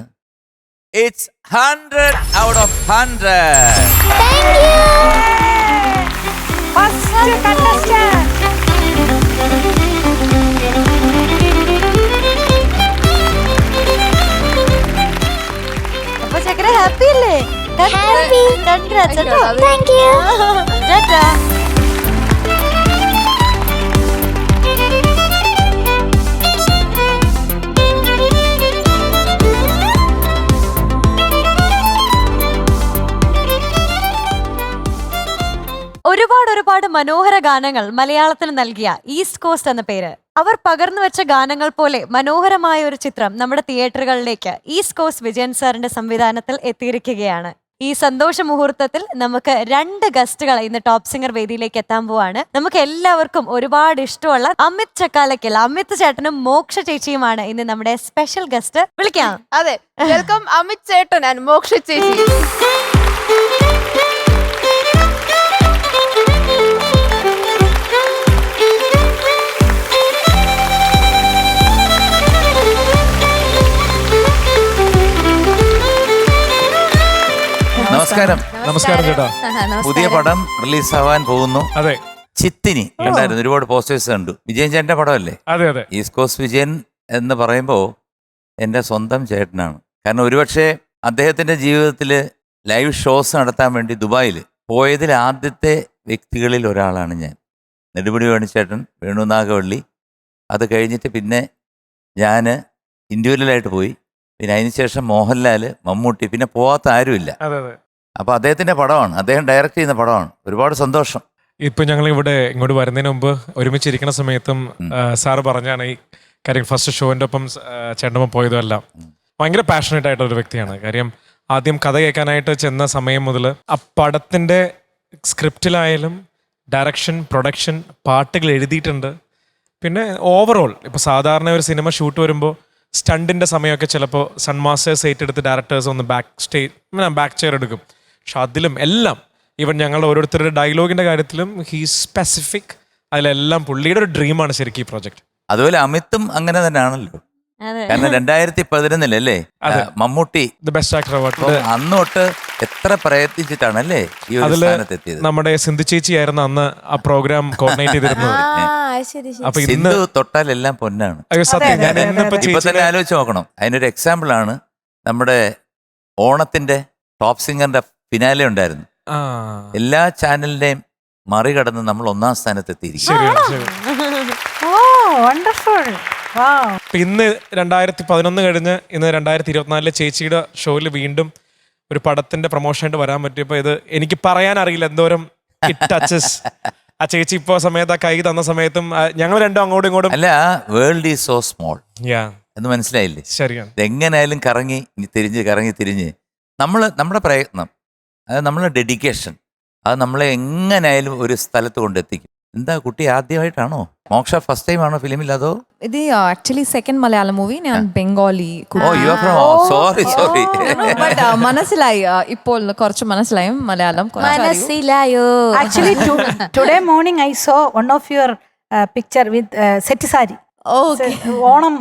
It's 100 out of 100. അപ്പൊ ചക്കര ഹാപ്പി അല്ലേ? ഹാപ്പി. കൺഗ്രാറ്റ്സ് കേട്ടോ. Thank you. ടാറ്റാ. ഒരുപാട് മനോഹര ഗാനങ്ങൾ മലയാളത്തിന് നൽകിയ ഈസ്റ്റ് കോസ്റ്റ് എന്ന പേര്, അവർ പകർന്നു വെച്ച ഗാനങ്ങൾ പോലെ മനോഹരമായ ഒരു ചിത്രം നമ്മുടെ തിയേറ്ററുകളിലേക്ക് ഈസ്റ്റ് കോസ്റ്റ് വിജയൻ സാറിന്റെ സംവിധാനത്തിൽ എത്തിയിരിക്കുകയാണ്. ഈ സന്തോഷ മുഹൂർത്തത്തിൽ നമുക്ക് 2 ഗസ്റ്റുകൾ ഇന്ന് ടോപ്പ് സിംഗർ വേദിയിലേക്ക് എത്താൻ പോവാണ്. നമുക്ക് എല്ലാവർക്കും ഒരുപാട് ഇഷ്ടമുള്ള അമിത് ചക്കാലക്കൽ, അമിത് ചേട്ടനും മോക്ഷ ചേച്ചിയുമാണ് ഇന്ന് നമ്മുടെ സ്പെഷ്യൽ ഗസ്റ്റ്. വിളിക്കാം. അതെ, വെൽക്കം അമിത് ചേട്ടൻ ആൻഡ് മോക്ഷ ചേച്ചി. നമസ്കാരം. നമസ്കാരം ചേട്ടാ. പുതിയ പടം റിലീസ് ആവാൻ പോകുന്നു. അതെ ചിത്തിനി കണ്ടായിരുന്നു, ഒരുപാട് പോസ്റ്റേഴ്സ് കണ്ടു. വിജയൻ ചേട്ടന്റെ പടമല്ലേ? അതെ അതെ. ഈസ്റ്റ് കോസ്റ്റ് വിജയൻ എന്ന് പറയുമ്പോൾ എൻ്റെ സ്വന്തം ചേട്ടനാണ്. കാരണം ഒരുപക്ഷെ അദ്ദേഹത്തിന്റെ ജീവിതത്തിൽ ലൈവ് ഷോസ് നടത്താൻ വേണ്ടി ദുബായിൽ പോയതിൽ ആദ്യത്തെ വ്യക്തികളിൽ ഒരാളാണ് ഞാൻ. നെടുമുടി വേണുചേട്ടൻ, വേണു നാഗവള്ളി, അത് കഴിഞ്ഞിട്ട് പിന്നെ ഞാൻ ഇൻഡിവിജ്വലായിട്ട് പോയി. പിന്നെ അതിനുശേഷം മോഹൻലാൽ, മമ്മൂട്ടി, പിന്നെ പോവാത്ത ആരുമില്ല. അതെ അതെ. അപ്പോൾ അദ്ദേഹത്തിൻ്റെ പടമാണ്, അദ്ദേഹം ഡയറക്റ്റ് ചെയ്യുന്ന പടമാണ്. ഒരുപാട് സന്തോഷം. ഇപ്പൊ ഞങ്ങൾ ഇവിടെ ഇങ്ങോട്ട് വരുന്നതിന് മുമ്പ് ഒരുമിച്ചിരിക്കുന്ന സമയത്തും സാറ് പറഞ്ഞാണ് ഈ കാര്യം. ഫസ്റ്റ് ഷോന്റെ ഒപ്പം ചേട്ടനൊപ്പം പോയതും എല്ലാം ഭയങ്കര പാഷനേറ്റ് ആയിട്ടുള്ള ഒരു വ്യക്തിയാണ്. കാര്യം ആദ്യം കഥ കേൾക്കാനായിട്ട് ചെന്ന സമയം മുതൽ ആ പടത്തിന്റെ സ്ക്രിപ്റ്റിലായാലും ഡയറക്ഷൻ, പ്രൊഡക്ഷൻ, പാട്ടുകൾ എഴുതിയിട്ടുണ്ട്. പിന്നെ ഓവറോൾ ഇപ്പോൾ സാധാരണ ഒരു സിനിമ ഷൂട്ട് വരുമ്പോൾ സ്റ്റണ്ടിന്റെ സമയമൊക്കെ ചിലപ്പോൾ സൺമാസ്റ്റേഴ്സ് ഏറ്റെടുത്ത് ഡയറക്ടേഴ്സ് ഒന്ന് ബാക്ക് ചെയർ എടുക്കും. പക്ഷെ അതിലും എല്ലാം ഈവൻ ഞങ്ങളുടെ ഓരോരുത്തരുടെ ഡയലോഗിന്റെ കാര്യത്തിലും ഹീ സ്പെസിഫിക്. അതിലെല്ലാം പുള്ളിയുടെ ഒരു ഡ്രീമാണ് ശരിക്കും ഈ പ്രോജക്റ്റ്. അതുപോലെ അമിത്തും അങ്ങനെ തന്നെയാണല്ലോ. കാരണം 2011 Mammootty the best actor award അന്ന് തൊട്ട് എത്ര പ്രയത്നിച്ചിട്ടാണല്ലേ ഈ ഒരു അതില് സ്ഥാനത്തെത്തിയത്. നമ്മുടെ സിന്ധു ചേച്ചി ആയിരുന്നു അന്ന് ആ പ്രോഗ്രാം കോർഡിനേറ്റ് ചെയ്തിരുന്നത്. അപ്പൊ ഇന്ന് സിന്ധു തൊട്ടാൽ എല്ലാം പൊന്നാണ്. അയ്യോ സത്യം, ഞാൻ ഇന്നിപ്പോ ഇപ്പൊ തന്നെ ആലോചിച്ച് നോക്കണം. അതിനൊരു എക്സാമ്പിൾ ആണ് നമ്മുടെ ഓണത്തിന്റെ ടോപ്പ് സിംഗറിന്റെ ഫിനാലെ ഉണ്ടായിരുന്നു. എല്ലാ ചാനലിന്റെയും മറികടന്ന് നമ്മൾ 1-ാം സ്ഥാനത്തെത്തിയിരിക്കും. ശരിയാണ് ശരി. ഇന്ന് 2011 കഴിഞ്ഞ് ഇന്ന് 2024 ചേച്ചിയുടെ ഷോയിൽ വീണ്ടും ഒരു പടത്തിന്റെ പ്രൊമോഷനായിട്ട് വരാൻ പറ്റിയപ്പോ ഇത് എനിക്ക് പറയാൻ അറിയില്ല എന്തോരം ഇറ്റ് ടച്ചസ്. ആ ചേച്ചി ഇപ്പോ സമയത്ത് ആ കൈ തന്ന സമയത്തും ഞങ്ങൾ രണ്ടും അങ്ങോട്ടും ഇങ്ങോട്ടും അല്ല, വേൾഡ് ഈസ് സോ സ്മോൾ എന്ന് മനസ്സിലായില്ലേ? ശരിയാണ്. എങ്ങനെയായാലും കറങ്ങി തിരിഞ്ഞ് നമ്മുടെ പ്രയത്നം, അത് നമ്മളെ ഡെഡിക്കേഷൻ, അത് നമ്മളെ എങ്ങനെയായാലും ഒരു സ്ഥലത്ത് കൊണ്ടെത്തിക്കും. എന്താ കുട്ടി ആദ്യമായിട്ടാണോ? മോക്ഷ ഫസ്റ്റ് ടൈം ആണോ ഫിലിമിൽ? അതോ ഇത് ആക്ച്വലി സെക്കൻഡ് മലയാളം മൂവി. ഞാൻ ബംഗാളി. സോറി ബട്ട് മനസ്സിലായി, ഇപ്പോൾ കുറച്ച് മനസ്സിലായി മലയാളം. മനസ്സിലായോ? Actually today morning I saw one of your picture with set sari. Onam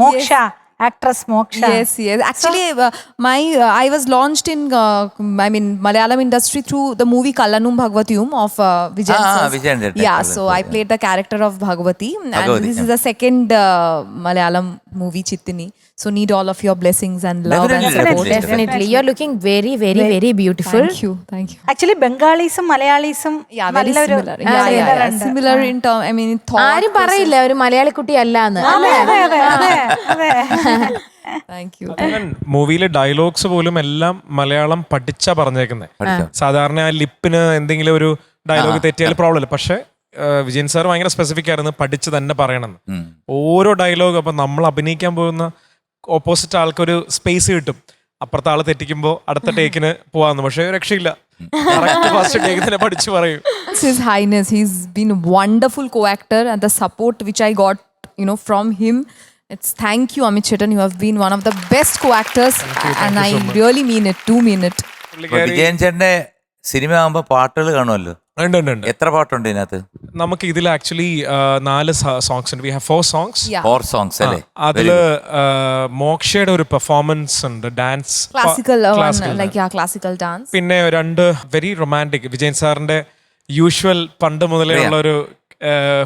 Moksha actress Moksha. Yes. Actually, I was launched in Malayalam industry through the movie Kallanum Bhagavathiyum of Vijayan sir. Vijayan. Yeah, so I played the character of Bhagavati, and this is the second Malayalam movie, Chittini. So need all of your blessings and love and support. Definitely. You are looking very, very, very beautiful. Thank you. Actually, Bengalisum, Malayalism, very similar. Similar in term. I mean, in thought. ആരും പറയില്ല ഒരു മലയാളി കുട്ടി അല്ലാന്ന്. Thank you. മൂവിയിലെ dialogues പോലും എല്ലാം മലയാളം പഠിച്ചാ പറഞ്ഞേക്കുന്നത്. സാധാരണ ആ ലിപ്പിന് എന്തെങ്കിലും ഒരു ഡയലോഗ് തെറ്റിയാൽ പ്രോബ്ലം ഇല്ല. പക്ഷെ വിജയൻ സാർ ഭയങ്കര സ്പെസിഫിക് ആയിരുന്നു, പഠിച്ച് തന്നെ പറയണമെന്ന്. ഓരോ ഡയലോഗ് അപ്പൊ നമ്മൾ അഭിനയിക്കാൻ പോകുന്ന ഓപ്പോസിറ്റ് ആൾക്കൊരു സ്പേസ് കിട്ടും. അപ്പുറത്തെ ആള് തെറ്റിക്കുമ്പോ അടുത്ത ടേക്കിന് പോവാന്ന്. പക്ഷെ രക്ഷയില്ല, ഫസ്റ്റ് ടേക്ക് തന്നെ പഠിച്ചു പറയും. His Highness, he's been a wonderful co-actor, and the support which I got, from him. It's thank you, Amit Chetan. You have been one of the best co-actors, and I really mean it. Do mean it. Vijayan ചേട്ടന്റെ cinema ആകുമ്പോ പാട്ടുകൾ കാണുമല്ലോ. എത്ര പാട്ടുണ്ട് ഇതിനകത്ത്? നമുക്ക് ഇതിൽ actually 4 songs ഉണ്ട്. We have 4 songs. 4 songs അല്ലേ? അതില് മോക്ഷയുടെ ഒരു പെർഫോമൻസ് ഉണ്ട്, ഡാൻസ്, classical dance. പിന്നെ 2 വെരി റൊമാൻറ്റിക് വിജയൻ സാറിന്റെ യൂഷ്വൽ പണ്ട് മുതലേ ഉള്ള ഒരു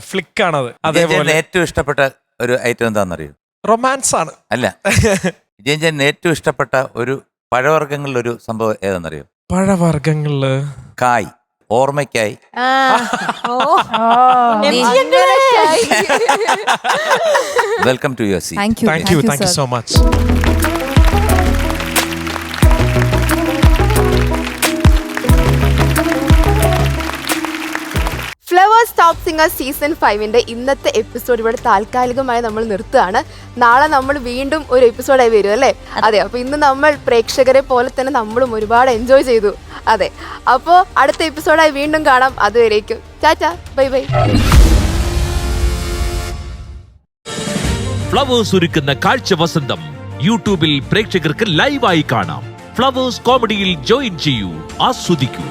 ഫ്ലിക്ക് ആണത്. അതേപോലെ ഏറ്റവും ഇഷ്ടപ്പെട്ട ഒരു ഐറ്റം എന്താണെന്നറിയോ? റൊമാൻസ് ആണ്. അല്ല, വിജയൻ ചേട്ടൻ ഏറ്റവും ഇഷ്ടപ്പെട്ട ഒരു പഴവർഗ്ഗങ്ങളിലൊരു സംഭവം ഏതെന്നറിയോ? പഴവർഗ്ഗങ്ങളില് കായ്, ഓർമ്മയ്ക്കായി. Welcome to your seat. Thank you so much. Flowers Top Singer season 5 ഇന്നത്തെ എപ്പിസോഡ് ഇവിടെ താൽക്കാലികമായി നമ്മൾ നിർത്തുകയാണ്. നാളെ നമ്മൾ വീണ്ടും ഒരു എപ്പിസോഡായി വരും അല്ലേ? അതെ. അപ്പോൾ ഇന്ന് നമ്മൾ പ്രേക്ഷകരെ പോലെ തന്നെ നമ്മളും ഒരുപാട് എൻജോയ് ചെയ്തു. അതെ, അപ്പോൾ അടുത്ത എപ്പിസോഡായി വീണ്ടും കാണാം. അതുവരേക്കും ടാറ്റാ, ബൈ ബൈ. ഫ്ലവേഴ്സ് ഒരുക്കുന്ന കാഴ്ച വസന്തം യൂട്യൂബിൽ പ്രേക്ഷകർക്ക് ലൈവായി കാണാം. ഫ്ലവേഴ്സ് കോമഡിയിൽ ജോയിൻ ചെയ്യൂ, ആസ്വദിക്കൂ.